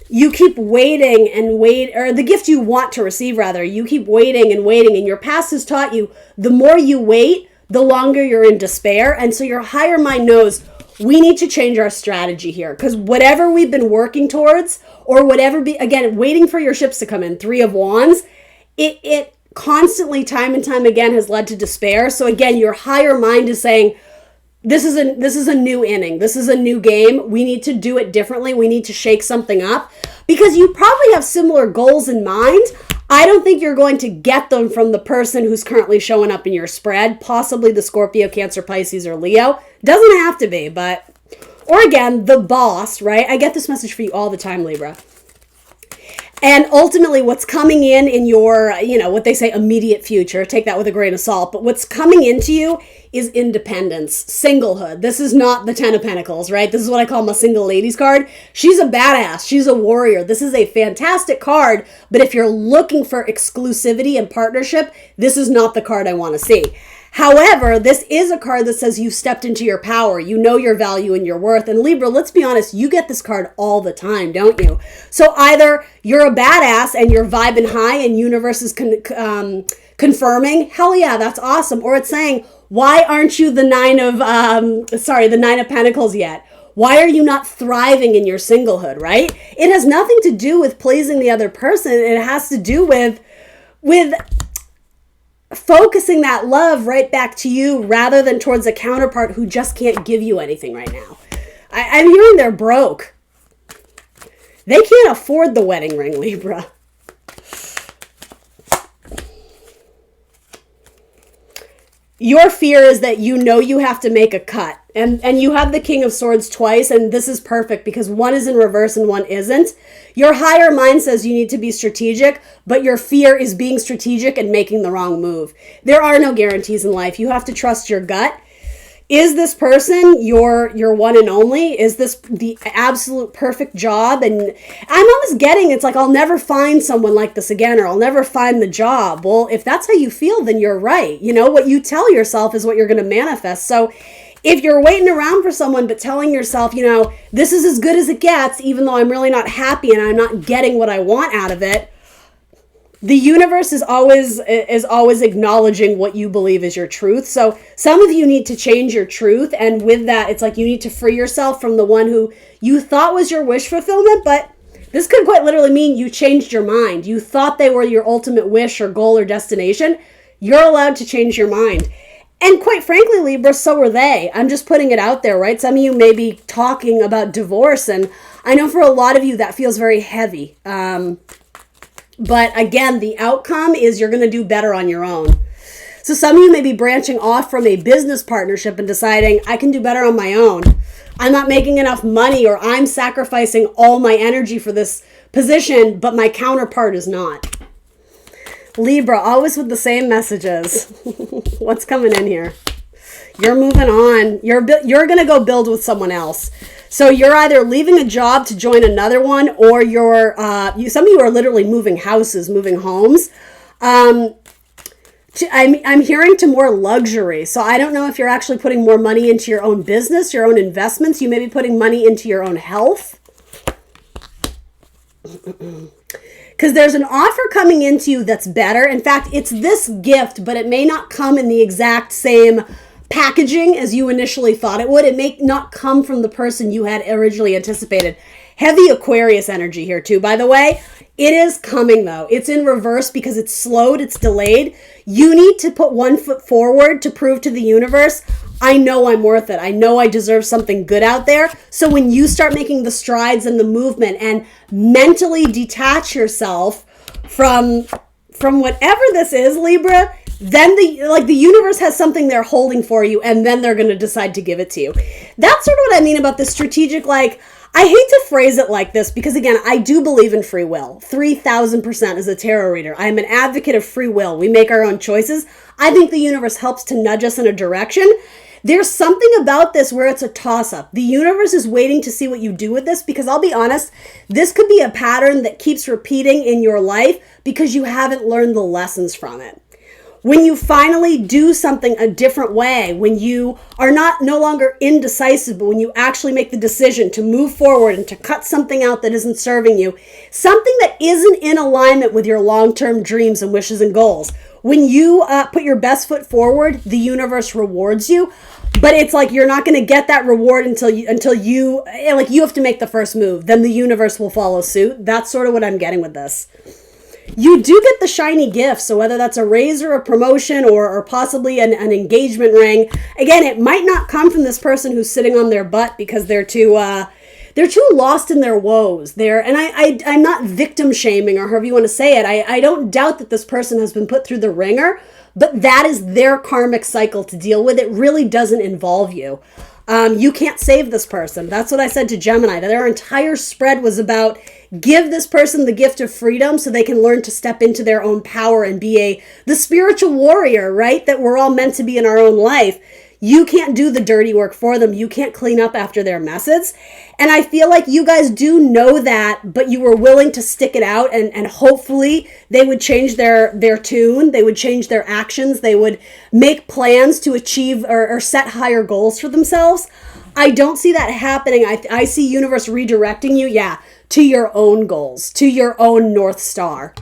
you keep waiting and or the gift you want to receive rather, you keep waiting, and your past has taught you the more you wait, the longer you're in despair. And so your higher mind knows we need to change our strategy here, because whatever we've been working towards, or whatever, again, waiting for your ships to come in, 3 of Wands, it constantly, time and time again, has led to despair. So again, your higher mind is saying, this is a new inning. This is a new game. We need to do it differently. We need to shake something up, because you probably have similar goals in mind. I don't think you're going to get them from the person who's currently showing up in your spread, possibly the Scorpio, Cancer, Pisces, or Leo. Doesn't have to be, but, or again, the boss, right? I get this message for you all the time, Libra. And ultimately, what's coming in your, what they say, immediate future, take that with a grain of salt, but what's coming into you is independence, singlehood. This is not the 10 of Pentacles, right? This is what I call my single ladies card. She's a badass. She's a warrior. This is a fantastic card, but if you're looking for exclusivity and partnership, this is not the card I want to see. However, this is a card that says you've stepped into your power. You know your value and your worth. And Libra, let's be honest, you get this card all the time, don't you? So either you're a badass and you're vibing high and universe is confirming, hell yeah, that's awesome. Or it's saying, why aren't you the 9 of Pentacles yet? Why are you not thriving in your singlehood, right? It has nothing to do with pleasing the other person. It has to do with focusing that love right back to you rather than towards a counterpart who just can't give you anything right now. I'm hearing they're broke. They can't afford the wedding ring, Libra. Your fear is that you have to make a cut. And you have the King of Swords twice, and this is perfect because one is in reverse and one isn't. Your higher mind says you need to be strategic, but your fear is being strategic and making the wrong move. There are no guarantees in life. You have to trust your gut. Is this person your one and only? Is this the absolute perfect job? And I'm almost getting, it's like, I'll never find someone like this again, or I'll never find the job. Well, if that's how you feel, then you're right. You know, what you tell yourself is what you're going to manifest. So if you're waiting around for someone, but telling yourself, you know, this is as good as it gets, even though I'm really not happy and I'm not getting what I want out of it, the universe is always acknowledging what you believe is your truth. So some of you need to change your truth. And with that, it's like you need to free yourself from the one who you thought was your wish fulfillment. But this could quite literally mean you changed your mind. You thought they were your ultimate wish or goal or destination. You're allowed to change your mind. And quite frankly, Libra, so are they. I'm just putting it out there, right? Some of you may be talking about divorce. And I know for a lot of you that feels very heavy. But again, the outcome is you're going to do better on your own. So some of you may be branching off from a business partnership and deciding, I can do better on my own. I'm not making enough money, or I'm sacrificing all my energy for this position, but my counterpart is not. Libra, always with the same messages. What's coming in here? You're moving on. You're going to go build with someone else. So you're either leaving a job to join another one, or some of you are literally moving houses, moving homes. I'm hearing to more luxury. So I don't know if you're actually putting more money into your own business, your own investments. You may be putting money into your own health. Because there's an offer coming into you that's better. In fact, it's this gift, but it may not come in the exact same packaging as you initially thought it would. It may not come from the person you had originally anticipated. Heavy Aquarius energy here too, by the way. It is coming though. It's in reverse because it's slowed, it's delayed. You need to put one foot forward to prove to the universe, I know I'm worth it. I know I deserve something good out there. So when you start making the strides and the movement and mentally detach yourself from whatever this is, Libra, then the universe has something they're holding for you, and then they're going to decide to give it to you. That's sort of what I mean about the strategic, I hate to phrase it like this because, again, I do believe in free will. 3,000% as a tarot reader. I am an advocate of free will. We make our own choices. I think the universe helps to nudge us in a direction. There's something about this where it's a toss-up. The universe is waiting to see what you do with this because I'll be honest, this could be a pattern that keeps repeating in your life because you haven't learned the lessons from it. When you finally do something a different way, when you are no longer indecisive, but when you actually make the decision to move forward and to cut something out that isn't serving you, something that isn't in alignment with your long-term dreams and wishes and goals. When you put your best foot forward, the universe rewards you. But it's like you're not going to get that reward until you have to make the first move. Then the universe will follow suit. That's sort of what I'm getting with this. You do get the shiny gift, so whether that's a raise or a promotion or possibly an engagement ring, again, it might not come from this person who's sitting on their butt because they're too lost in their woes. I'm not victim shaming or however you want to say it. I don't doubt that this person has been put through the ringer, but that is their karmic cycle to deal with. It really doesn't involve you. You can't save this person. That's what I said to Gemini. That their entire spread was about give this person the gift of freedom so they can learn to step into their own power and be the spiritual warrior, right? That we're all meant to be in our own life. You can't do the dirty work for them. You can't clean up after their messes. And I feel like you guys do know that, but you were willing to stick it out and hopefully they would change their tune. They would change their actions. They would make plans to achieve or set higher goals for themselves. I don't see that happening. I see universe redirecting you, to your own goals, to your own North Star.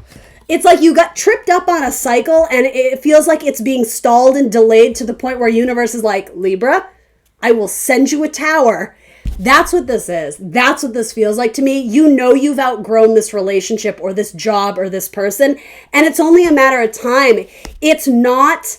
It's like you got tripped up on a cycle and it feels like it's being stalled and delayed to the point where universe is like, Libra, I will send you a tower. That's what this is. That's what this feels like to me. You know you've outgrown this relationship or this job or this person, and it's only a matter of time. It's not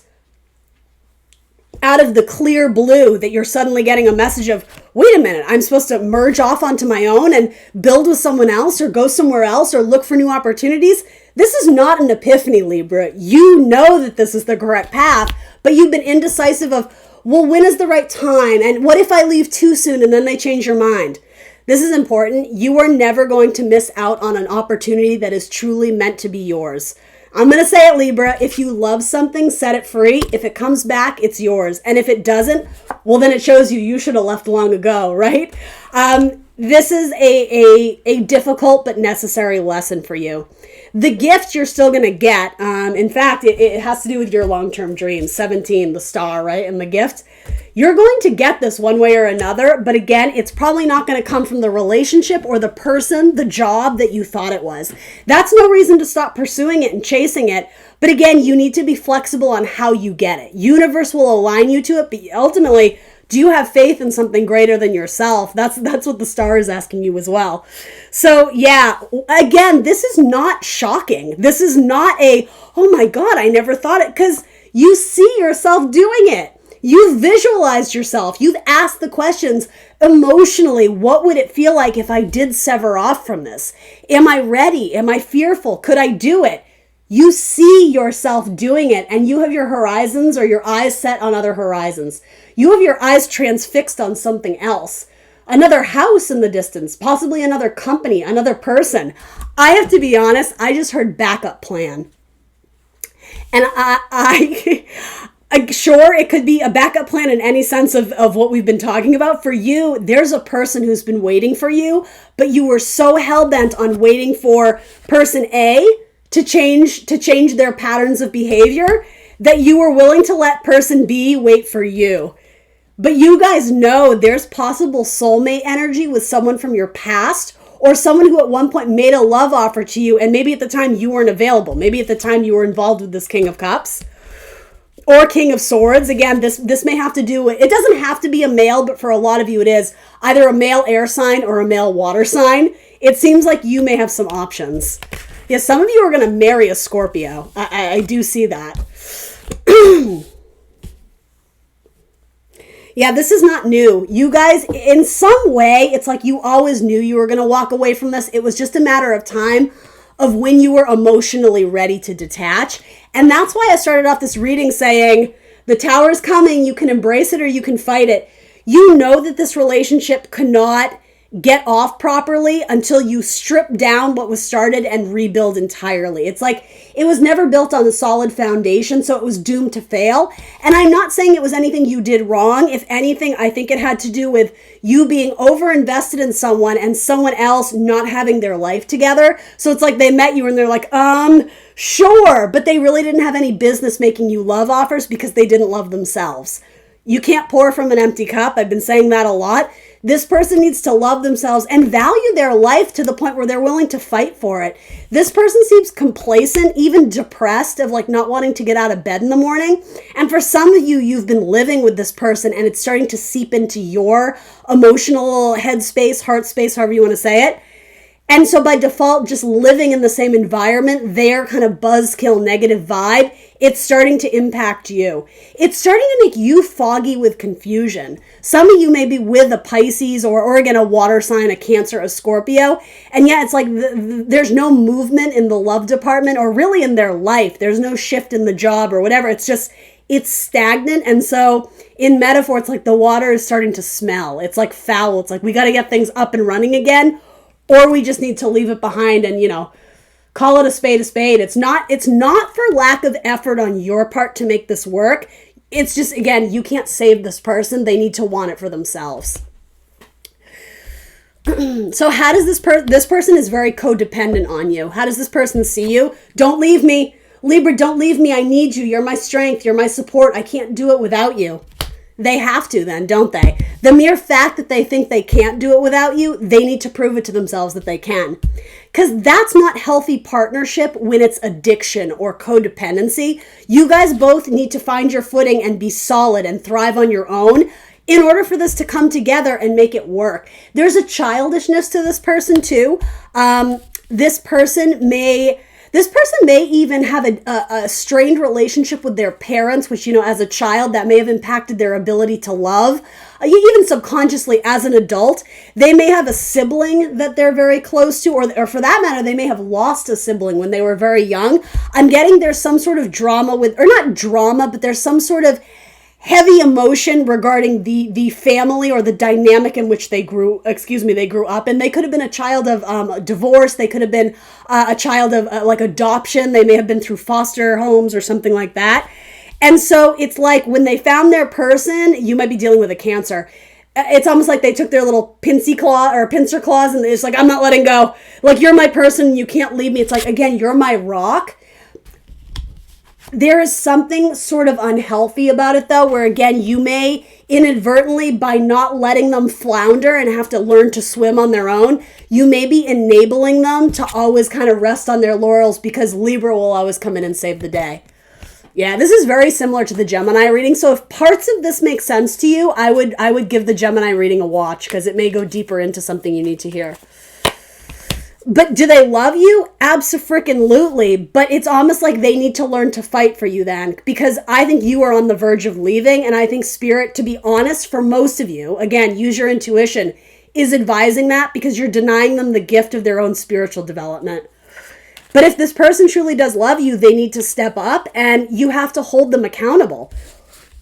out of the clear blue that you're suddenly getting a message of, wait a minute, I'm supposed to merge off onto my own and build with someone else or go somewhere else or look for new opportunities. This is not an epiphany, Libra. You know that this is the correct path, but you've been indecisive of, well, when is the right time? And what if I leave too soon and then they change your mind? This is important. You are never going to miss out on an opportunity that is truly meant to be yours. I'm going to say it, Libra. If you love something, set it free. If it comes back, it's yours. And if it doesn't, well, then it shows you should have left long ago, right? This is a difficult but necessary lesson for you. The gift you're still going to get. In fact, it has to do with your long-term dreams. 17, the star, right? And the gift. You're going to get this one way or another. But again, it's probably not going to come from the relationship or the person, the job that you thought it was. That's no reason to stop pursuing it and chasing it. But again, you need to be flexible on how you get it. Universe will align you to it, but ultimately, do you have faith in something greater than yourself? That's what the star is asking you as well. So yeah, again, this is not shocking. This is not oh my God, I never thought it, because you see yourself doing it. You've visualized yourself. You've asked the questions emotionally. What would it feel like if I did sever off from this? Am I ready? Am I fearful? Could I do it? You see yourself doing it, and you have your horizons or your eyes set on other horizons. You have your eyes transfixed on something else. Another house in the distance, possibly another company, another person. I have to be honest, I just heard backup plan. And sure, it could be a backup plan in any sense of what we've been talking about. For you, there's a person who's been waiting for you, but you were so hell-bent on waiting for person A to change their patterns of behavior that you were willing to let person B wait for you. But you guys know there's possible soulmate energy with someone from your past, or someone who at one point made a love offer to you, and maybe at the time you weren't available. Maybe at the time you were involved with this King of Cups or King of Swords. Again, this may have to do with, it doesn't have to be a male, but for a lot of you it is either a male air sign or a male water sign. It seems like you may have some options. Yeah, some of you are going to marry a Scorpio. I do see that. Yeah, this is not new. You guys, in some way, it's like you always knew you were going to walk away from this. It was just a matter of time of when you were emotionally ready to detach. And that's why I started off this reading saying, the tower is coming. You can embrace it or you can fight it. You know that this relationship cannot get off properly until you strip down what was started and rebuild entirely. It's like it was never built on a solid foundation, so it was doomed to fail. And I'm not saying it was anything you did wrong. If anything, I think it had to do with you being over-invested in someone and someone else not having their life together. So it's like they met you and they're like, sure, but they really didn't have any business making you love offers because they didn't love themselves. You can't pour from an empty cup. I've been saying that a lot. This person needs to love themselves and value their life to the point where they're willing to fight for it. This person seems complacent, even depressed, of like not wanting to get out of bed in the morning. And for some of you, you've been living with this person and it's starting to seep into your emotional headspace, heart space, however you want to say it. And so by default, just living in the same environment, their kind of buzzkill negative vibe, it's starting to impact you. It's starting to make you foggy with confusion. Some of you may be with a Pisces or again, a water sign, a Cancer, a Scorpio. And yet it's like there's no movement in the love department or really in their life. There's no shift in the job or whatever. It's stagnant. And so in metaphor, it's like the water is starting to smell. It's like foul. It's like we got to get things up and running again. Or we just need to leave it behind and, call it a spade a spade. It's not for lack of effort on your part to make this work. It's just, again, you can't save this person. They need to want it for themselves. So how does this person is very codependent on you. How does this person see you? Don't leave me. Libra, don't leave me. I need you. You're my strength. You're my support. I can't do it without you. They have to then, don't they? The mere fact that they think they can't do it without you, they need to prove it to themselves that they can. Because that's not healthy partnership when it's addiction or codependency. You guys both need to find your footing and be solid and thrive on your own in order for this to come together and make it work. There's a childishness to this person too. This person may even have a strained relationship with their parents, which, as a child, that may have impacted their ability to love. Even subconsciously as an adult, they may have a sibling that they're very close to, or for that matter, they may have lost a sibling when they were very young. I'm getting there's some sort of drama with, or not drama, but there's some sort of heavy emotion regarding the family or the dynamic in which they grew up. And they could have been a child of divorce. They could have been a child of like adoption. They may have been through foster homes or something like that. And so it's like when they found their person, you might be dealing with a Cancer. It's almost like they took their little pincer claws and it's like, I'm not letting go. Like, you're my person. You can't leave me. It's like, again, you're my rock. There is something sort of unhealthy about it, though, where, again, you may inadvertently, by not letting them flounder and have to learn to swim on their own, you may be enabling them to always kind of rest on their laurels because Libra will always come in and save the day. Yeah, this is very similar to the Gemini reading. So if parts of this make sense to you, I would give the Gemini reading a watch because it may go deeper into something you need to hear. But do they love you? Abso-freaking-lutely. But it's almost like they need to learn to fight for you then, because I think you are on the verge of leaving. And I think Spirit, to be honest, for most of you, again, use your intuition, is advising that because you're denying them the gift of their own spiritual development. But if this person truly does love you, they need to step up and you have to hold them accountable.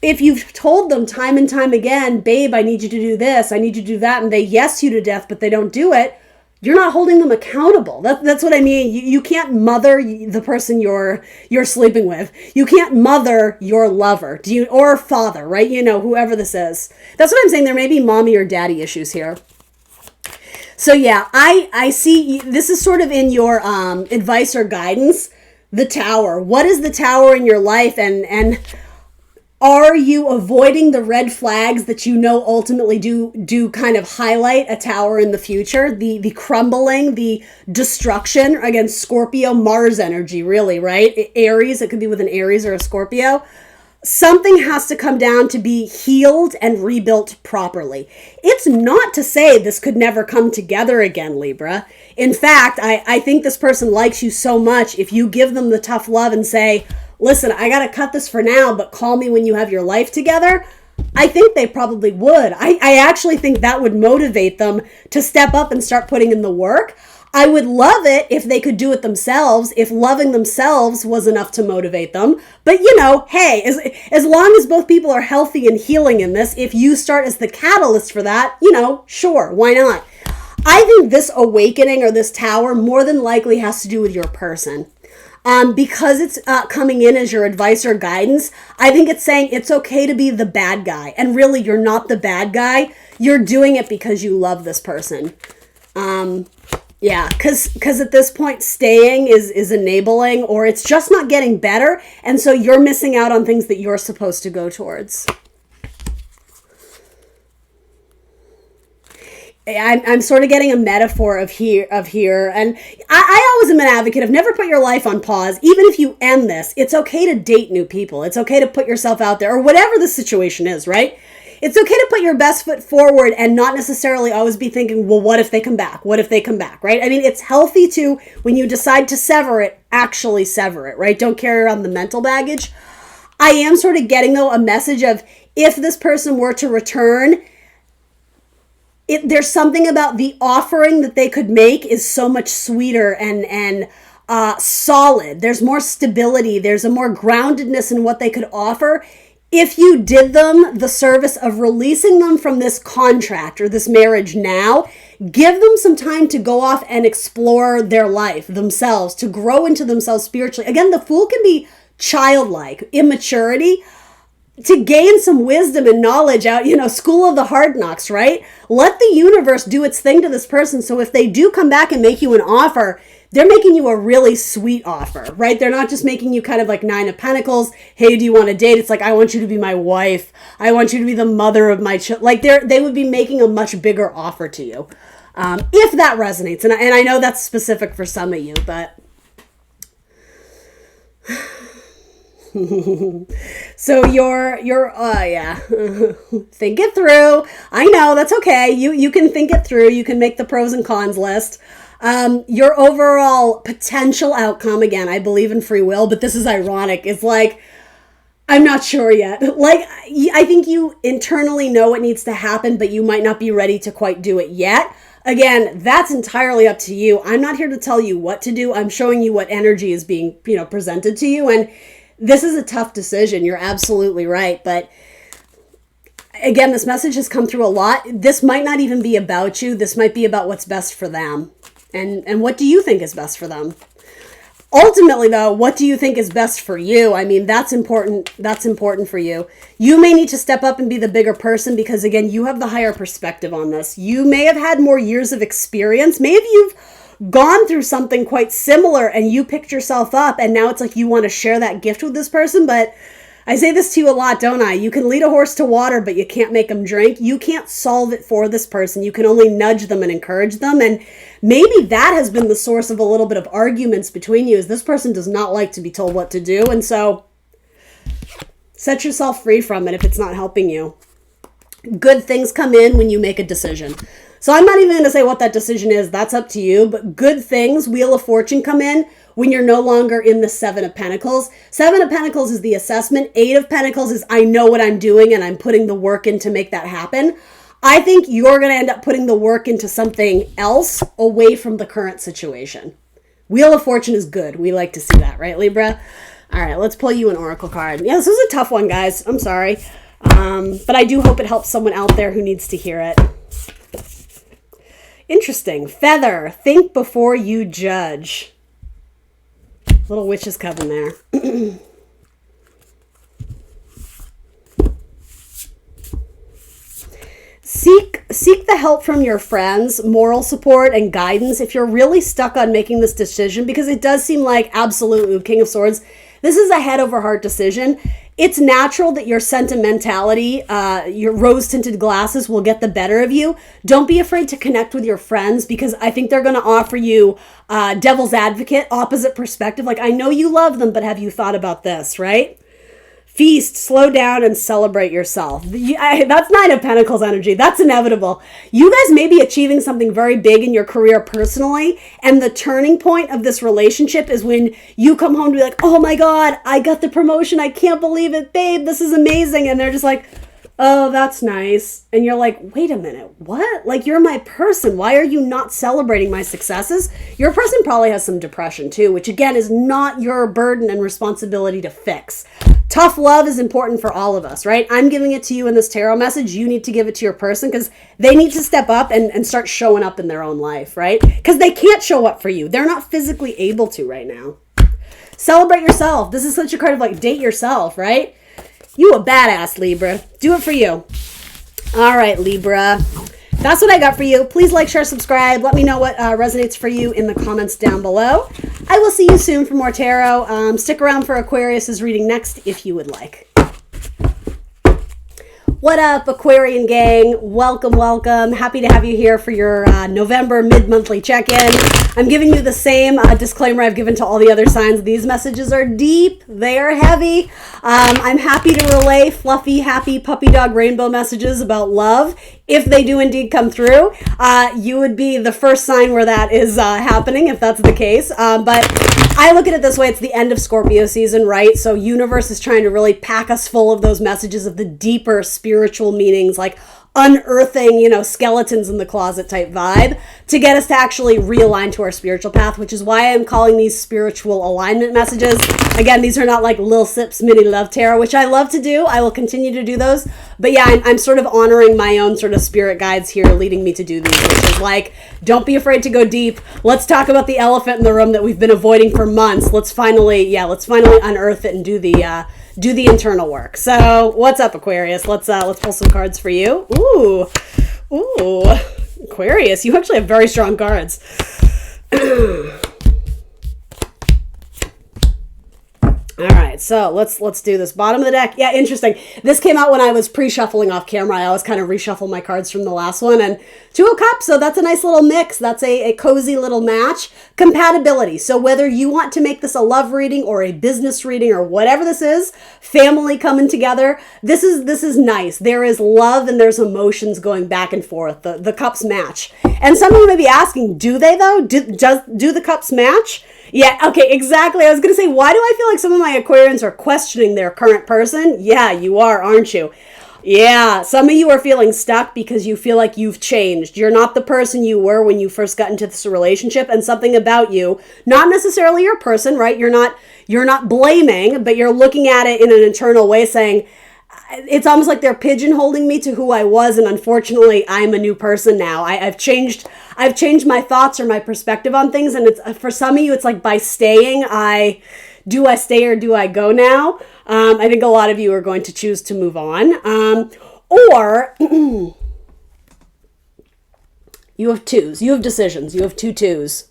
If you've told them time and time again, babe, I need you to do this, I need you to do that, and they yes you to death, but they don't do it, you're not holding them accountable. That's what I mean. You can't mother the person you're sleeping with. You can't mother your lover, or father, right? Whoever this is. That's what I'm saying. There may be mommy or daddy issues here. So yeah, I see this is sort of in your advice or guidance, the Tower. What is the Tower in your life, and are you avoiding the red flags that ultimately do kind of highlight a Tower in the future? The crumbling, the destruction, again, Scorpio, Mars energy, really, right? Aries, it could be with an Aries or a Scorpio. Something has to come down to be healed and rebuilt properly. It's not to say this could never come together again, Libra. In fact, I think this person likes you so much. If you give them the tough love and say, listen, I got to cut this for now, but call me when you have your life together, I think they probably would. I actually think that would motivate them to step up and start putting in the work. I would love it if they could do it themselves, if loving themselves was enough to motivate them. But, hey, as long as both people are healthy and healing in this, if you start as the catalyst for that, sure, why not? I think this awakening or this Tower more than likely has to do with your person. Because it's coming in as your advice or guidance, I think it's saying it's okay to be the bad guy. And really, you're not the bad guy. You're doing it because you love this person. Yeah, because at this point, staying is enabling, or it's just not getting better. And so you're missing out on things that you're supposed to go towards. I'm sort of getting a metaphor of here. And I always am an advocate of never put your life on pause. Even if you end this, it's okay to date new people. It's okay to put yourself out there, or whatever the situation is, right? It's okay to put your best foot forward and not necessarily always be thinking, well, what if they come back? What if they come back, right? I mean, it's healthy to, when you decide to sever it, actually sever it, right? Don't carry around the mental baggage. I am sort of getting, though, a message of if this person were to return, there's something about the offering that they could make is so much sweeter and solid. There's more stability. There's a more groundedness in what they could offer if you did them the service of releasing them from this contract or this marriage now. Give them some time to go off and explore their life themselves, to grow into themselves spiritually. Again, the Fool can be childlike, immaturity, to gain some wisdom and knowledge out, school of the hard knocks, right? Let the universe do its thing to this person. So if they do come back and make you an offer, they're making you a really sweet offer, right? They're not just making you kind of like Nine of Pentacles. Hey, do you want to date? It's like, I want you to be my wife. I want you to be the mother of my child. Like they would be making a much bigger offer to you. If that resonates. And I know that's specific for some of you, but... So yeah. Think it through. I know, that's okay. You can think it through. You can make the pros and cons list. Your overall potential outcome, again, I believe in free will, but this is ironic. It's like, I'm not sure yet. Like, I think you internally know what needs to happen, but you might not be ready to quite do it yet. Again, that's entirely up to you. I'm not here to tell you what to do. I'm showing you what energy is being, presented to you. And this is a tough decision. You're absolutely right. But Again, this message has come through a lot. This might not even be about you. This might be about what's best for them. And what do you think is best for them? Ultimately, though, what do you think is best for you? I mean, that's important. That's important for you. You may need to step up and be the bigger person because, again, you have the higher perspective on this. You may have had more years of experience. Maybe you've gone through something quite similar and you picked yourself up and now it's like you want to share that gift with this person. But I say this to you a lot, don't I? You can lead a horse to water, but you can't make them drink. You can't solve it for this person. You can only nudge them and encourage them. And maybe that has been the source of a little bit of arguments between you, is this person does not like to be told what to do. And so set yourself free from it if it's not helping you. Good things come in when you make a decision. So I'm not even going to say what that decision is. That's up to you. But good things, Wheel of Fortune, come in when you're no longer in the Seven of Pentacles. Seven of Pentacles is the assessment. Eight of Pentacles is I know what I'm doing and I'm putting the work in to make that happen. I think you're going to end up putting the work into something else away from the current situation. Wheel of Fortune is good. We like to see that, right, Libra? All right, let's pull you an oracle card. Yeah, this was a tough one, guys. I'm sorry. But I do hope it helps someone out there who needs to hear it. Interesting. Feather. Think before you judge. Little witch's coven there. Seek the help from your friends, moral support and guidance if you're really stuck on making this decision, because it does seem like absolute King of Swords. This is a head over heart decision. It's natural that your sentimentality, your rose-tinted glasses will get the better of you. Don't be afraid to connect with your friends, because I think they're going to offer you devil's advocate, opposite perspective. Like, I know you love them, but have you thought about this, right? Feast, slow down, and celebrate yourself. That's Nine of Pentacles energy. That's inevitable. You guys may be achieving something very big in your career personally, and the turning point of this relationship is when you come home to be like, oh my God, I got the promotion. I can't believe it, babe. This is amazing. And they're just like, oh, that's nice. And you're like, wait a minute, what? Like, you're my person. Why are you not celebrating my successes? Your person probably has some depression too, which again is not your burden and responsibility to fix. Tough love is important for all of us, right? I'm giving it to you in this tarot message. You need to give it to your person because they need to step up and start showing up in their own life, right? Because they can't show up for you. They're not physically able to right now. Celebrate yourself. This is such a card of like, date yourself, right? You a badass, Libra. Do it for you. All right, Libra. That's what I got for you. Please like, share, subscribe. Let me know what resonates for you in the comments down below. I will see you soon for more tarot. Stick around for Aquarius's reading next if you would like. What up, Aquarian gang? Welcome, welcome. Happy to have you here for your November mid-monthly check-in. I'm giving you the same disclaimer I've given to all the other signs. These messages are deep. They are heavy. I'm happy to relay fluffy, happy puppy dog rainbow messages about love. If they do indeed come through, you would be the first sign where that is happening, if that's the case. But I look at it this way. It's the end of Scorpio season, right? So universe is trying to really pack us full of those messages of the deeper spiritual meanings, like unearthing, skeletons in the closet type vibe to get us to actually realign to our spiritual path, which is why I'm calling these spiritual alignment messages. Again, these are not like Lil Sip's mini love tarot, which I love to do. I will continue to do those. But yeah, I'm sort of honoring my own sort of spirit guides here leading me to do these, which is like, don't be afraid to go deep. Let's talk about the elephant in the room that we've been avoiding for months. Let's finally unearth it and do the internal work. So what's up, Aquarius? Let's pull some cards for you. Ooh, Aquarius, you actually have very strong cards. All right, so let's do this. Bottom of the deck. Yeah, interesting. This came out when I was pre-shuffling off camera. I always kind of reshuffle my cards from the last one. And Two of Cups, so that's a nice little mix. That's a cozy little match. Compatibility. So whether you want to make this a love reading or a business reading or whatever this is, family coming together, this is nice. There is love and there's emotions going back and forth. The cups match. And some of you may be asking, do they though? Do the cups match? Yeah, okay, exactly. I was going to say, why do I feel like some of my Aquarians are questioning their current person? Yeah, you are, aren't you? Yeah, some of you are feeling stuck because you feel like you've changed. You're not the person you were when you first got into this relationship, and something about you, not necessarily your person, right? You're not blaming, but you're looking at it in an internal way saying, it's almost like they're pigeonholing me to who I was, and unfortunately I'm a new person now. I've changed my thoughts or my perspective on things, and it's for some of you it's like by staying, do I stay or do I go now? I think a lot of you are going to choose to move on. Or you have twos, you have decisions, you have two twos.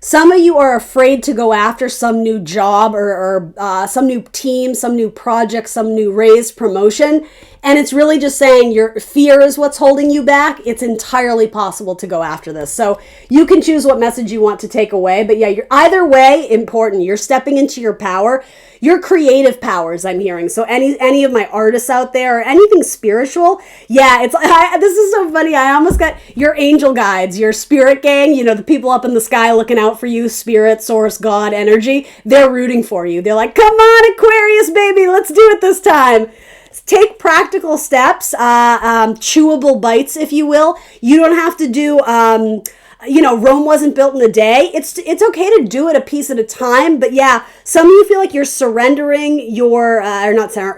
Some of you are afraid to go after some new job or some new team, some new project, some new raise, promotion. And it's really just saying your fear is what's holding you back. It's entirely possible to go after this. So you can choose what message you want to take away. But yeah, you're either way important. You're stepping into your power, your creative powers, I'm hearing. So any of my artists out there or anything spiritual, yeah, this is so funny. I almost got your angel guides, your spirit gang, you know, the people up in the sky looking out for you, spirit, source, God, energy. They're rooting for you. They're like, come on, Aquarius, baby, let's do it this time. Take practical steps, chewable bites, if you will. You don't have to do, Rome wasn't built in a day. It's okay to do it a piece at a time. But yeah, some of you feel like you're surrendering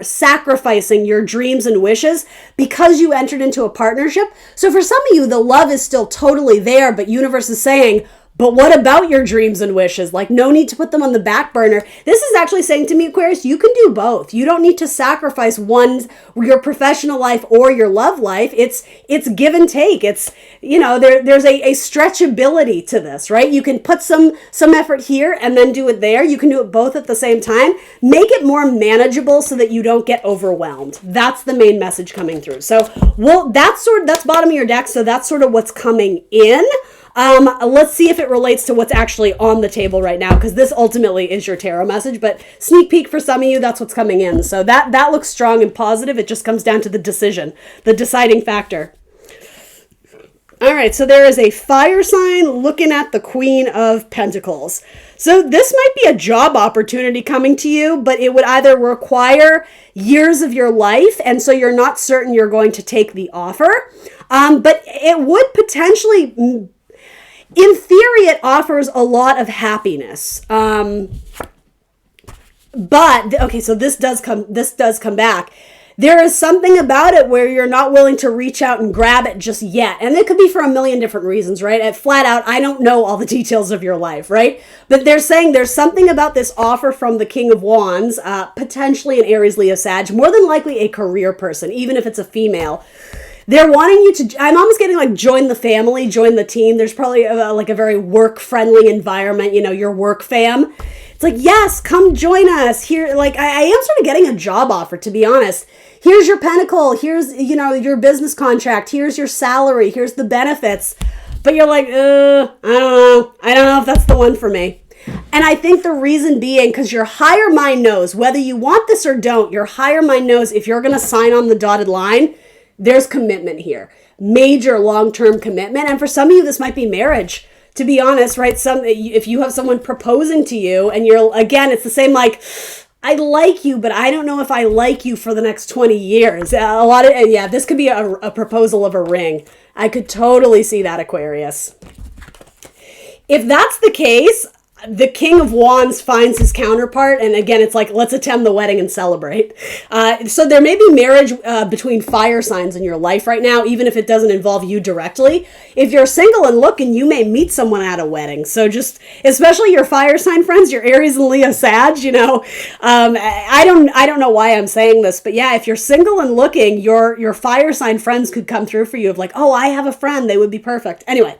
sacrificing your dreams and wishes because you entered into a partnership. So for some of you, the love is still totally there, but universe is saying, but what about your dreams and wishes? Like, no need to put them on the back burner. This is actually saying to me, Aquarius, you can do both. You don't need to sacrifice your professional life or your love life. It's give and take. It's, there's a stretchability to this, right? You can put some effort here and then do it there. You can do it both at the same time. Make it more manageable so that you don't get overwhelmed. That's the main message coming through. So, that's bottom of your deck. So that's sort of what's coming in. Let's see if it relates to what's actually on the table right now, because this ultimately is your tarot message, but sneak peek for some of you, that's what's coming in. So that looks strong and positive. It just comes down to the decision, the deciding factor. All right, so there is a fire sign looking at the Queen of Pentacles. So this might be a job opportunity coming to you, but it would either require years of your life, and so you're not certain you're going to take the offer, but it would potentially... In theory, it offers a lot of happiness. But okay, so this does come back. There is something about it where you're not willing to reach out and grab it just yet. And it could be for a million different reasons, right? And flat out, I don't know all the details of your life, right? But they're saying there's something about this offer from the King of Wands, potentially an Aries, Leo, Sag, more than likely a career person, even if it's a female. They're wanting you to, I'm almost getting like join the family, join the team. There's probably a very work-friendly environment, your work fam. It's like, yes, come join us here. Like, I am sort of getting a job offer, to be honest. Here's your pentacle. Here's, your business contract. Here's your salary. Here's the benefits. But you're like, I don't know. I don't know if that's the one for me. And I think the reason being, because your higher mind knows, whether you want this or don't, your higher mind knows if you're going to sign on the dotted line, there's commitment here, major long-term commitment. And for some of you, this might be marriage, to be honest, right? If you have someone proposing to you and again, it's the same, like, I like you, but I don't know if I like you for the next 20 years. This could be a proposal of a ring. I could totally see that, Aquarius. If that's the case, the King of Wands finds his counterpart, and again, it's like, let's attend the wedding and celebrate. So there may be marriage between fire signs in your life right now, even if it doesn't involve you directly. If you're single and looking, you may meet someone at a wedding. So just, especially your fire sign friends, your Aries and Leo, Sag, I don't know why I'm saying this, but yeah, if you're single and looking, your fire sign friends could come through for you of like, oh, I have a friend, they would be perfect. Anyway.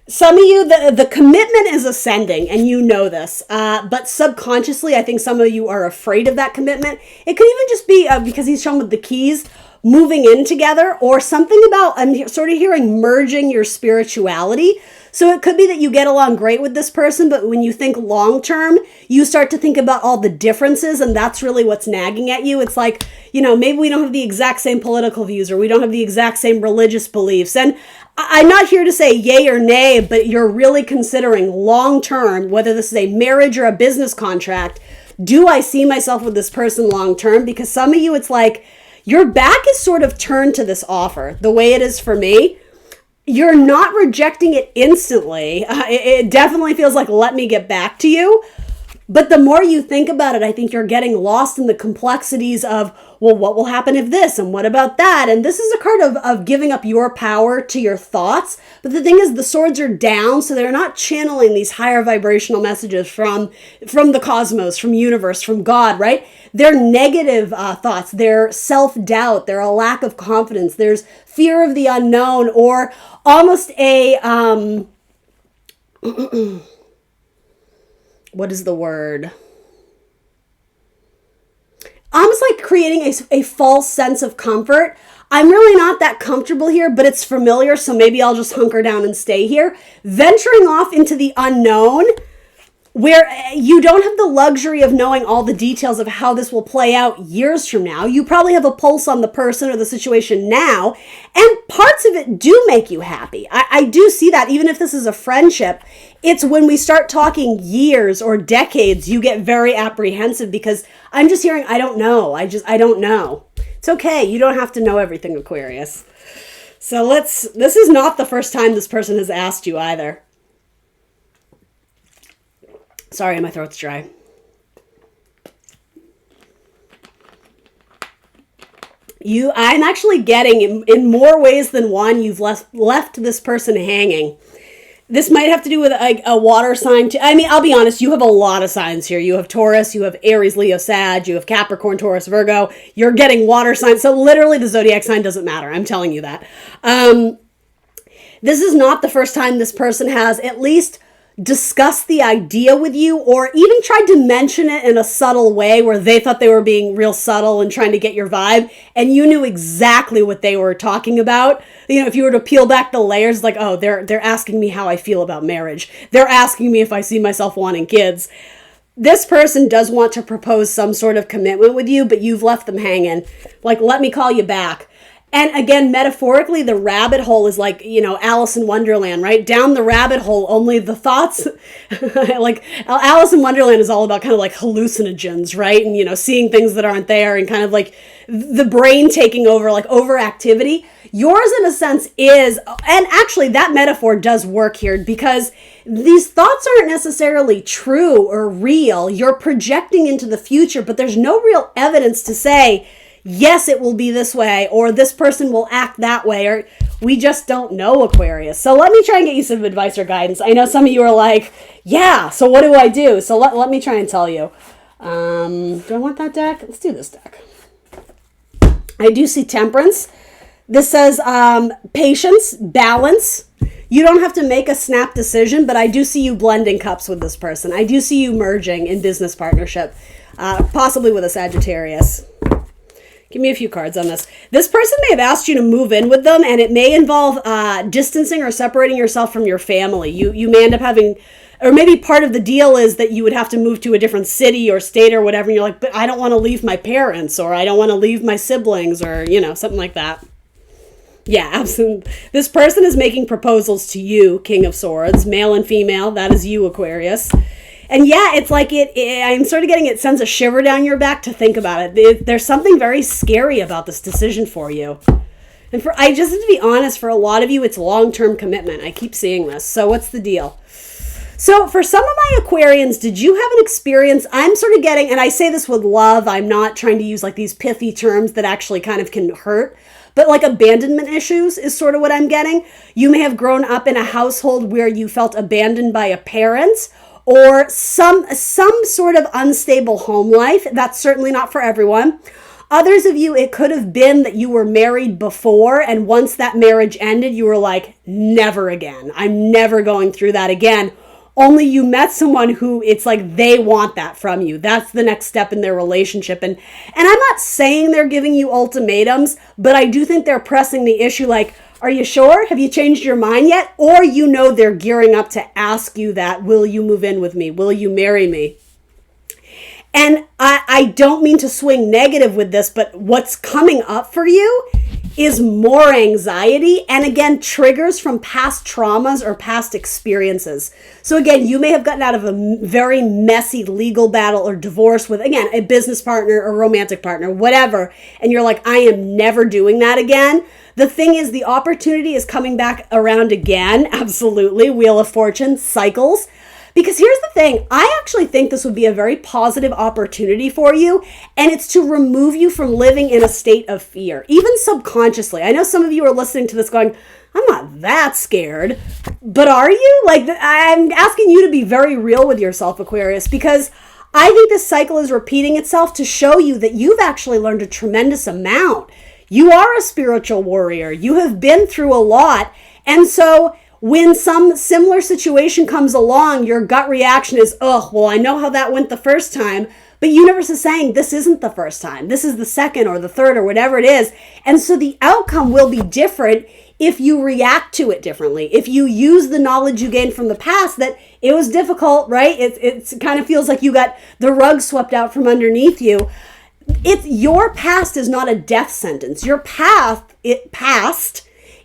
Some of you, the commitment is ascending, and you know this, but subconsciously, I think some of you are afraid of that commitment. It could even just be, because he's shown with the keys, moving in together, or something about, I'm sort of hearing merging your spirituality. So it could be that you get along great with this person, but when you think long term, you start to think about all the differences, and that's really what's nagging at you. It's like, maybe we don't have the exact same political views, or we don't have the exact same religious beliefs. And I'm not here to say yay or nay, but you're really considering long term, whether this is a marriage or a business contract. Do I see myself with this person long term? Because some of you, it's like your back is sort of turned to this offer, the way it is for me. You're not rejecting it instantly. It definitely feels like, let me get back to you. But the more you think about it, I think you're getting lost in the complexities of, well, what will happen if this? And what about that? And this is a card of giving up your power to your thoughts. But the thing is, the swords are down, so they're not channeling these higher vibrational messages from the cosmos, from universe, from God, right? They're negative thoughts. They're self-doubt. They're a lack of confidence. There's fear of the unknown, or almost a... what is the word? Almost like creating a false sense of comfort. I'm really not that comfortable here, but it's familiar, so maybe I'll just hunker down and stay here. Venturing off into the unknown, where you don't have the luxury of knowing all the details of how this will play out years from now. You probably have a pulse on the person or the situation now, and parts of it do make you happy. I do see that, even if this is a friendship. It's when we start talking years or decades, you get very apprehensive because I'm just hearing, I don't know. I don't know. It's okay. You don't have to know everything, Aquarius. So this is not the first time this person has asked you either. Sorry, my throat's dry. I'm actually getting, in more ways than one, you've left this person hanging. This might have to do with a water sign. I'll be honest, you have a lot of signs here. You have Taurus, you have Aries, Leo, Sag, you have Capricorn, Taurus, Virgo. You're getting water signs. So literally the zodiac sign doesn't matter. I'm telling you that. This is not the first time this person has at least discuss the idea with you, or even tried to mention it in a subtle way where they thought they were being real subtle and trying to get your vibe, and you knew exactly what they were talking about. You know, if you were to peel back the layers, like, oh, they're asking me how I feel about marriage. They're asking me if I see myself wanting kids. This person does want to propose some sort of commitment with you, but you've left them hanging. Like, let me call you back. And again, metaphorically, the rabbit hole is like, Alice in Wonderland, right? Down the rabbit hole, only the thoughts, like Alice in Wonderland is all about kind of like hallucinogens, right? And, seeing things that aren't there, and kind of like the brain taking over, like overactivity. Yours, in a sense, is, and actually that metaphor does work here, because these thoughts aren't necessarily true or real. You're projecting into the future, but there's no real evidence to say, yes, it will be this way, or this person will act that way, or we just don't know, Aquarius. So let me try and get you some advice or guidance. I know some of you are like, yeah, so what do I do? So let me try and tell you. Do I want that deck? Let's do this deck. I do see Temperance. This says patience, balance. You don't have to make a snap decision, but I do see you blending cups with this person. I do see you merging in business partnership, possibly with a Sagittarius. Give me a few cards on this. This person may have asked you to move in with them, and it may involve distancing or separating yourself from your family. You may end up having, or maybe part of the deal is that you would have to move to a different city or state or whatever, and you're like, but I don't want to leave my parents, or I don't want to leave my siblings, or, something like that. Yeah, absolutely. This person is making proposals to you, King of Swords, male and female. That is you, Aquarius. And yeah, it's like I'm sort of getting it sends a shiver down your back to think about it. There's something very scary about this decision for you. And I just have to be honest, for a lot of you, it's long-term commitment. I keep seeing this. So what's the deal? So for some of my Aquarians, did you have an experience? I'm sort of getting, and I say this with love, I'm not trying to use like these pithy terms that actually kind of can hurt, but like abandonment issues is sort of what I'm getting. You may have grown up in a household where you felt abandoned by a parent, or some sort of unstable home life. That's certainly not for everyone. Others of you, it could have been that you were married before, and once that marriage ended, you were like, never again. I'm never going through that again. Only you met someone who it's like they want that from you. That's the next step in their relationship. And I'm not saying they're giving you ultimatums, but I do think they're pressing the issue like, are you sure? Have you changed your mind yet? Or they're gearing up to ask you that, will you move in with me? Will you marry me? And I don't mean to swing negative with this, but what's coming up for you is more anxiety, and again, triggers from past traumas or past experiences. So again, you may have gotten out of a very messy legal battle or divorce with, again, a business partner or romantic partner, whatever, and you're like, I am never doing that again. The thing is, the opportunity is coming back around again, absolutely, Wheel of Fortune, cycles. Because here's the thing, I actually think this would be a very positive opportunity for you, and it's to remove you from living in a state of fear, even subconsciously. I know some of you are listening to this going, I'm not that scared, but are you? Like, I'm asking you to be very real with yourself, Aquarius, because I think this cycle is repeating itself to show you that you've actually learned a tremendous amount. You are a spiritual warrior. You have been through a lot. And so when some similar situation comes along, your gut reaction is, oh, well, I know how that went the first time. But universe is saying this isn't the first time. This is the second or the third or whatever it is. And so the outcome will be different if you react to it differently. If you use the knowledge you gained from the past that it was difficult, right? It kind of feels like you got the rug swept out from underneath you. Your past is not a death sentence. Your past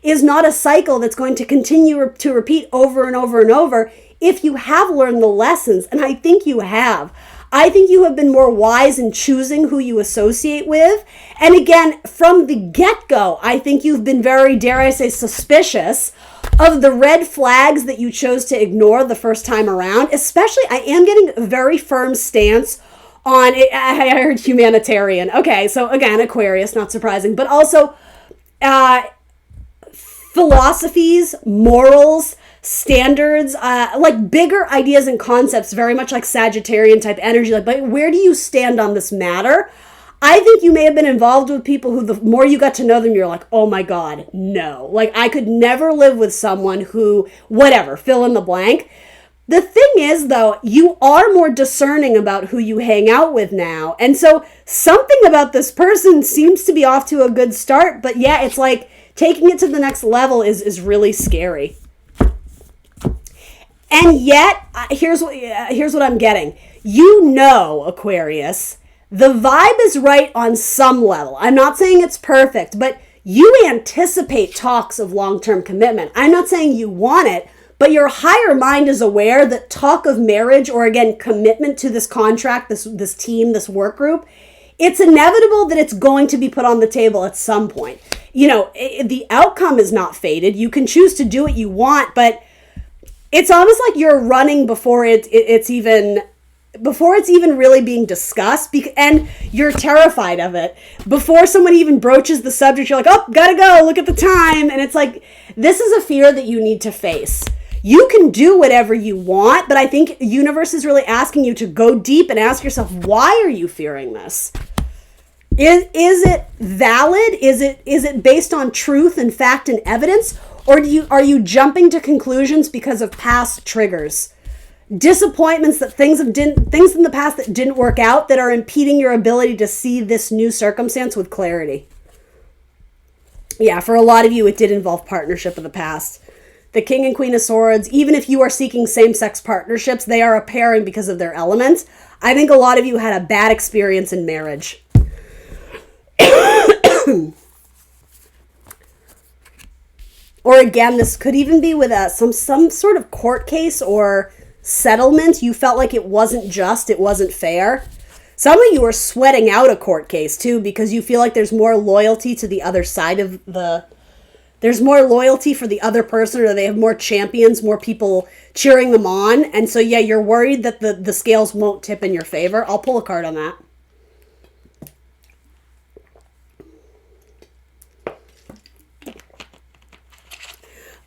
is not a cycle that's going to continue to repeat over and over and over if you have learned the lessons. And I think you have. I think you have been more wise in choosing who you associate with. And again, from the get-go, I think you've been very, dare I say, suspicious of the red flags that you chose to ignore the first time around. Especially, I am getting a very firm stance on, I heard humanitarian. Okay, so again, Aquarius, not surprising. But also philosophies, morals, standards, like bigger ideas and concepts, very much like Sagittarian type energy. Like, but where do you stand on this matter? I think you may have been involved with people who, the more you got to know them, you're like, oh my God, no. Like, I could never live with someone who, whatever, fill in the blank. The thing is, though, you are more discerning about who you hang out with now. And so something about this person seems to be off to a good start. But yeah, it's like taking it to the next level is really scary. And yet, here's what I'm getting. You know, Aquarius, the vibe is right on some level. I'm not saying it's perfect, but you anticipate talks of long-term commitment. I'm not saying you want it, but your higher mind is aware that talk of marriage or, again, commitment to this contract, this team, this work group, it's inevitable that it's going to be put on the table at some point. You know, the outcome is not fated. You can choose to do what you want, but it's almost like you're running before it's even really being discussed, and you're terrified of it. Before someone even broaches the subject, you're like, oh, gotta go, look at the time. And it's like, this is a fear that you need to face. You can do whatever you want, but I think universe is really asking you to go deep and ask yourself, why are you fearing this? Is it valid? Is it based on truth and fact and evidence? Or are you jumping to conclusions because of past triggers? Disappointments that things in the past that didn't work out that are impeding your ability to see this new circumstance with clarity. Yeah, for a lot of you, it did involve partnership of the past. The King and Queen of Swords, even if you are seeking same-sex partnerships, they are a pairing because of their elements. I think a lot of you had a bad experience in marriage. Or again, this could even be with some sort of court case or settlement. You felt like it wasn't just, it wasn't fair. Some of you are sweating out a court case too because you feel like there's more loyalty to the other side of there's more loyalty for the other person, or they have more champions, more people cheering them on. And so yeah, you're worried that the scales won't tip in your favor. I'll pull a card on that.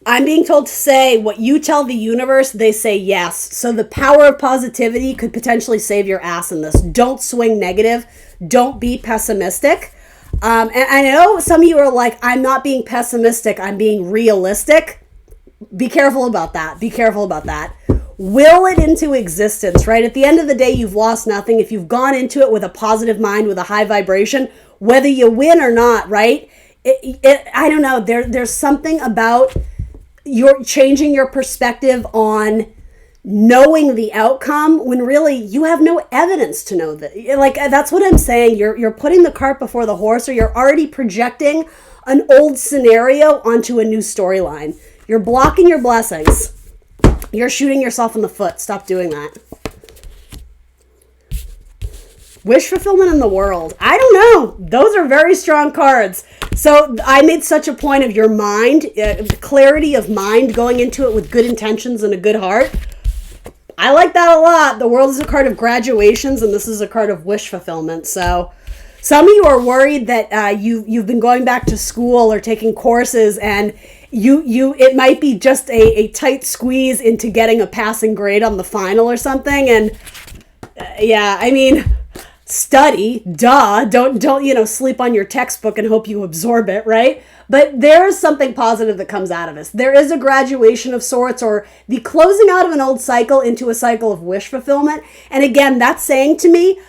I'm being told to say what you tell the universe, they say yes. So the power of positivity could potentially save your ass in this. Don't swing negative. Don't be pessimistic. And I know some of you are like, I'm not being pessimistic. I'm being realistic. Be careful about that. Be careful about that. Will it into existence, right? At the end of the day, you've lost nothing. If you've gone into it with a positive mind, with a high vibration, whether you win or not, right? I don't know. There's something about you're changing your perspective on knowing the outcome when really you have no evidence to know that. Like, that's what I'm saying. You're putting the cart before the horse, or you're already projecting an old scenario onto a new storyline. You're blocking your blessings. You're shooting yourself in the foot. Stop doing that. Wish fulfillment in the world. I don't know. Those are very strong cards. So I made such a point of your mind, clarity of mind, going into it with good intentions and a good heart. I like that a lot. The world is a card of graduations, and this is a card of wish fulfillment. So some of you are worried that you've been going back to school or taking courses, and it might be just a tight squeeze into getting a passing grade on the final or something. And yeah, I mean, study, duh. Don't sleep on your textbook and hope you absorb it, right? But there's something positive that comes out of this. There is a graduation of sorts, or the closing out of an old cycle into a cycle of wish fulfillment. And again, that's saying to me,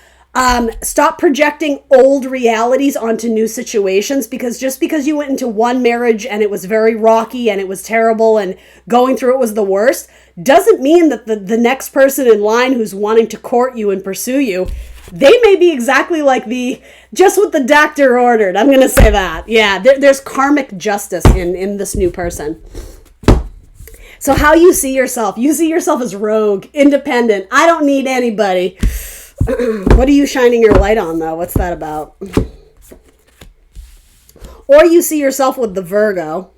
stop projecting old realities onto new situations, because just because you went into one marriage and it was very rocky and it was terrible and going through it was the worst, doesn't mean that the next person in line who's wanting to court you and pursue you, they may be exactly like just what the doctor ordered. I'm going to say that. Yeah, there's karmic justice in this new person. So how you see yourself as rogue, independent. I don't need anybody. What are you shining your light on, though? What's that about? Or you see yourself with the Virgo.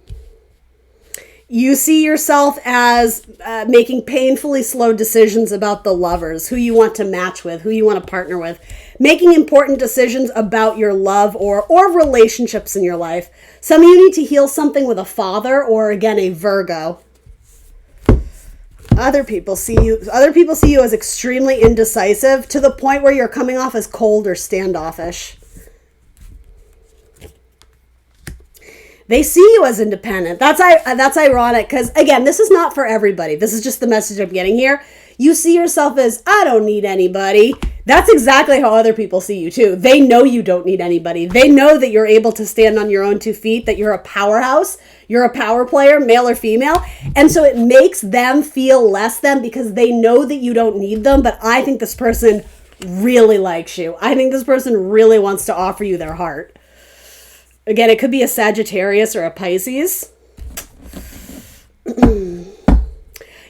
You see yourself as making painfully slow decisions about the lovers, who you want to match with, who you want to partner with, making important decisions about your love or relationships in your life. Some of you need to heal something with a father or, again, a Virgo. Other people see you as extremely indecisive, to the point where you're coming off as cold or standoffish. They see you as independent. That's ironic, because, again, this is not for everybody. This is just the message I'm getting here. You see yourself as, I don't need anybody. That's exactly how other people see you, too. They know you don't need anybody. They know that you're able to stand on your own 2 feet, that you're a powerhouse, you're a power player, male or female. And so it makes them feel less than, because they know that you don't need them. But I think this person really likes you. I think this person really wants to offer you their heart. Again, it could be a Sagittarius or a Pisces.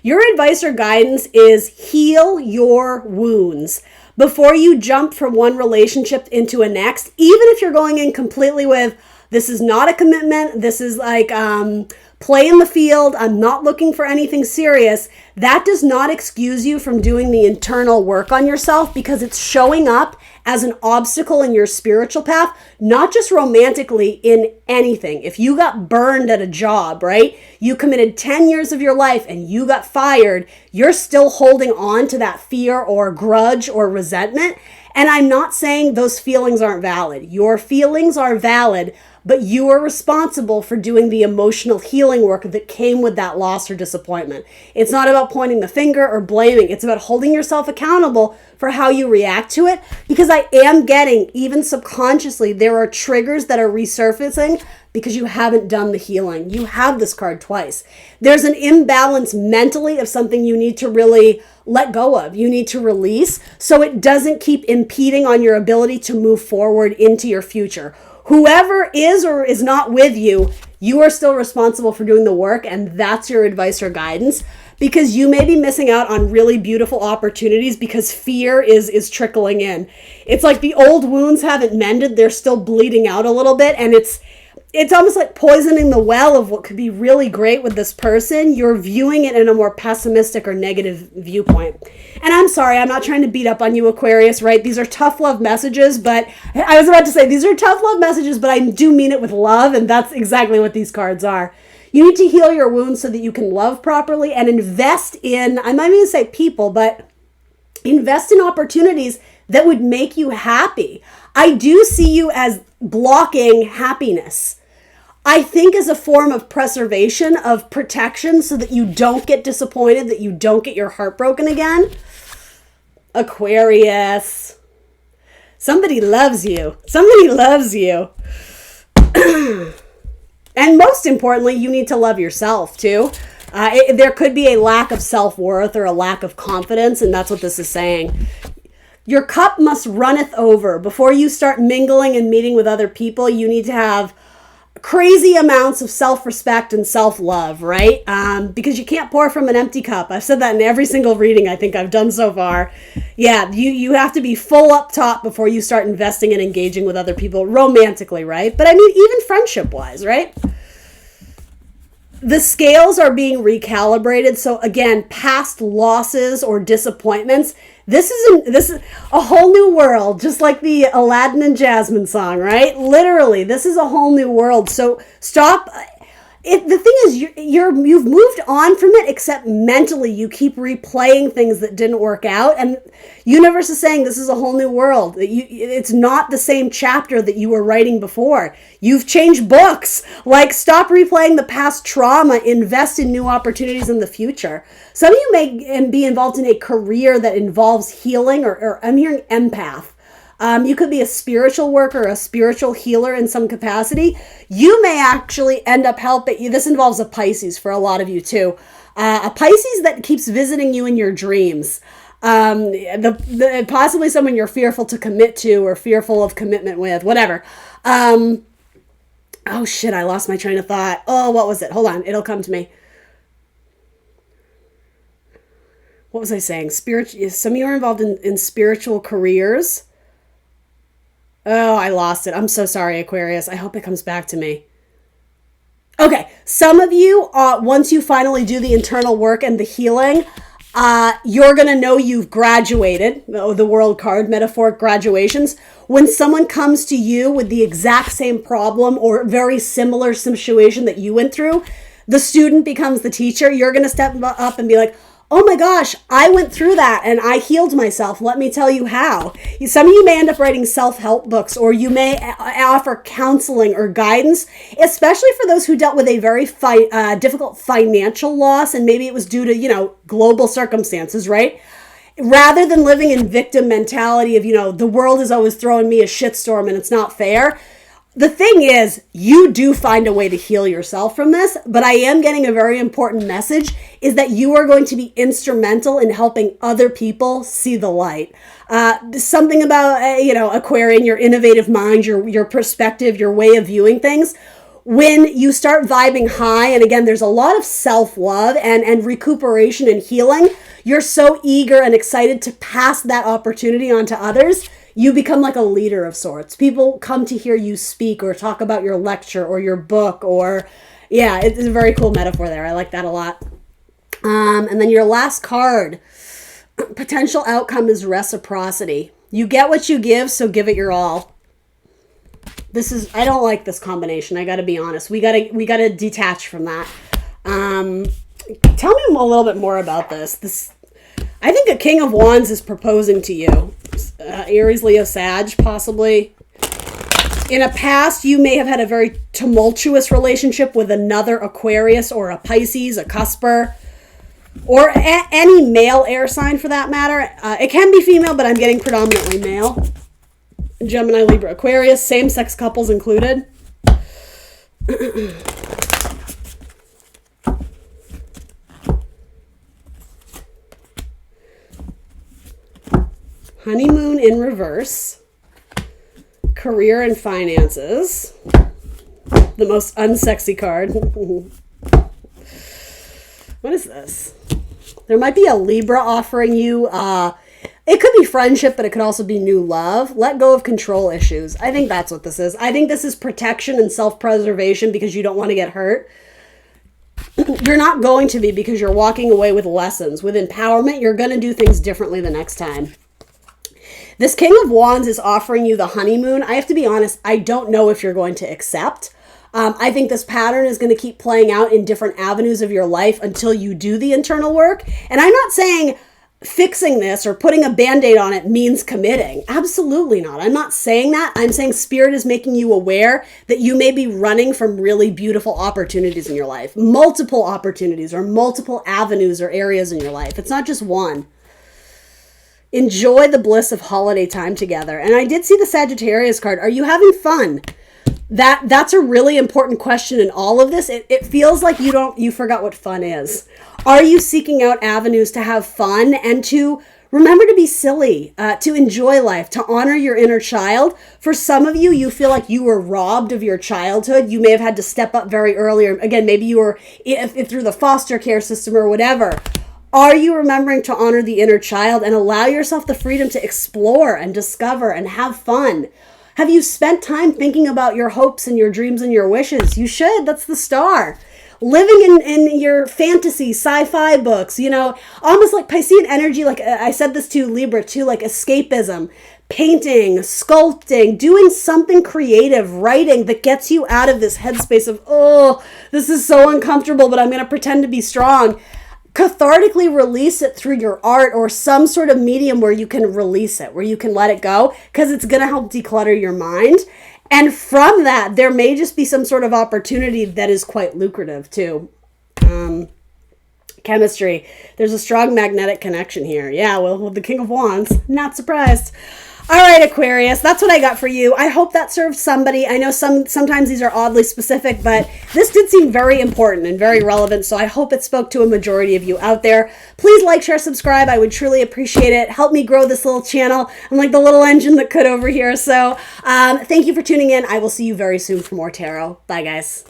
Your advice or guidance is heal your wounds before you jump from one relationship into a next. Even if you're going in completely with, this is not a commitment, this is like play in the field, I'm not looking for anything serious, that does not excuse you from doing the internal work on yourself, because it's showing up as an obstacle in your spiritual path, not just romantically, in anything. If you got burned at a job, right? You committed 10 years of your life and you got fired, you're still holding on to that fear or grudge or resentment. And I'm not saying those feelings aren't valid. Your feelings are valid, but you are responsible for doing the emotional healing work that came with that loss or disappointment. It's not about pointing the finger or blaming. It's about holding yourself accountable for how you react to it. Because I am getting, even subconsciously, there are triggers that are resurfacing because you haven't done the healing. You have this card twice. There's an imbalance mentally of something you need to really let go of. You need to release so it doesn't keep impeding on your ability to move forward into your future. Whoever is or is not with you, you are still responsible for doing the work, and that's your advice or guidance, because you may be missing out on really beautiful opportunities because fear is trickling in. It's like the old wounds haven't mended, they're still bleeding out a little bit, and it's almost like poisoning the well of what could be really great with this person. You're viewing it in a more pessimistic or negative viewpoint. And I'm sorry, I'm not trying to beat up on you, Aquarius, right? These are tough love messages, but I was about to say, these are tough love messages, but I do mean it with love, and that's exactly what these cards are. You need to heal your wounds so that you can love properly and invest in, I might even say people, but invest in opportunities that would make you happy. I do see you as blocking happiness. I think as a form of preservation, of protection, so that you don't get disappointed, that you don't get your heart broken again. Aquarius. Somebody loves you. Somebody loves you. And most importantly, you need to love yourself too. There could be a lack of self-worth or a lack of confidence, and that's what this is saying. Your cup must runneth over. Before you start mingling and meeting with other people, you need to have crazy amounts of self-respect and self-love, right? Because you can't pour from an empty cup. I've said that in every single reading I think I've done so far. Yeah, you have to be full up top before you start investing and engaging with other people romantically, right? But I mean, even friendship-wise, right? The scales are being recalibrated. So again, past losses or disappointments. This is a whole new world, just like the Aladdin and Jasmine song, right? Literally, this is a whole new world. So stop. The thing is, you've moved on from it, except mentally you keep replaying things that didn't work out. And universe is saying this is a whole new world. It's not the same chapter that you were writing before. You've changed books. Like, stop replaying the past trauma. Invest in new opportunities in the future. Some of you may be involved in a career that involves healing, or I'm hearing empath. You could be a spiritual worker, a spiritual healer in some capacity. You may actually end up helping you. This involves a Pisces for a lot of you too. A Pisces that keeps visiting you in your dreams. Possibly someone you're fearful to commit to or fearful of commitment with, whatever. Oh shit, I lost my train of thought. Oh, what was it? Hold on, it'll come to me. What was I saying? Some of you are involved in spiritual careers. Oh, I lost it. I'm so sorry, Aquarius. I hope it comes back to me. Okay, some of you, once you finally do the internal work and the healing, you're going to know you've graduated. The world card, metaphoric graduations. When someone comes to you with the exact same problem or very similar situation that you went through, the student becomes the teacher. You're going to step up and be like, oh my gosh, I went through that and I healed myself. Let me tell you how. Some of you may end up writing self-help books, or you may offer counseling or guidance, especially for those who dealt with a very difficult financial loss, and maybe it was due to, global circumstances, right? Rather than living in victim mentality of, the world is always throwing me a shitstorm and it's not fair. The thing is, you do find a way to heal yourself from this, but I am getting a very important message is that you are going to be instrumental in helping other people see the light. Something about, Aquarian, your innovative mind, your perspective, your way of viewing things. When you start vibing high, and again, there's a lot of self-love and recuperation and healing, you're so eager and excited to pass that opportunity on to others. You become like a leader of sorts. People come to hear you speak or talk about your lecture or your book it's a very cool metaphor there. I like that a lot. And then your last card, potential outcome is reciprocity. You get what you give, so give it your all. I don't like this combination. I got to be honest. We got to detach from that. Tell me a little bit more about this. I think a King of Wands is proposing to you. Aries, Leo, Sag, possibly. In a past, you may have had a very tumultuous relationship with another Aquarius or a Pisces, a Cusper, or any male air sign for that matter. It can be female, but I'm getting predominantly male. Gemini, Libra, Aquarius, same-sex couples included. Honeymoon in reverse. Career and finances. The most unsexy card. What is this? There might be a Libra offering you, it could be friendship, but it could also be new love. Let go of control issues. I think that's what this is. I think this is protection and self-preservation because you don't want to get hurt. You're not going to be, because you're walking away with lessons. With empowerment, you're going to do things differently the next time. This King of Wands is offering you the honeymoon. I have to be honest, I don't know if you're going to accept. I think this pattern is going to keep playing out in different avenues of your life until you do the internal work. And I'm not saying fixing this or putting a Band-Aid on it means committing. Absolutely not. I'm not saying that. I'm saying Spirit is making you aware that you may be running from really beautiful opportunities in your life. Multiple opportunities or multiple avenues or areas in your life. It's not just one. Enjoy the bliss of holiday time together. And I did see the Sagittarius card. Are you having fun? That's a really important question in all of this. It feels like you forgot what fun is. Are you seeking out avenues to have fun and to remember to be silly, to enjoy life, to honor your inner child? For some of you, you feel like you were robbed of your childhood. You may have had to step up very early. Again, maybe you were if through the foster care system or whatever. Are you remembering to honor the inner child and allow yourself the freedom to explore and discover and have fun? Have you spent time thinking about your hopes and your dreams and your wishes? You should. That's the star. living in your fantasy sci-fi books, you know, almost like Piscean energy, like I said this to Libra too, like escapism, painting, sculpting, doing something creative, writing that gets you out of this headspace of, oh, this is so uncomfortable, but I'm going to pretend to be strong. Cathartically release it through your art or some sort of medium where you can release it, where you can let it go, because it's going to help declutter your mind. And from that, there may just be some sort of opportunity that is quite lucrative too. Chemistry. There's a strong magnetic connection here. Yeah, well, with the King of Wands, not surprised. All right, Aquarius, that's what I got for you. I hope that served somebody. I know sometimes these are oddly specific, but this did seem very important and very relevant, so I hope it spoke to a majority of you out there. Please like, share, subscribe. I would truly appreciate it. Help me grow this little channel. I'm like the little engine that could over here. So thank you for tuning in. I will see you very soon for more tarot. Bye, guys.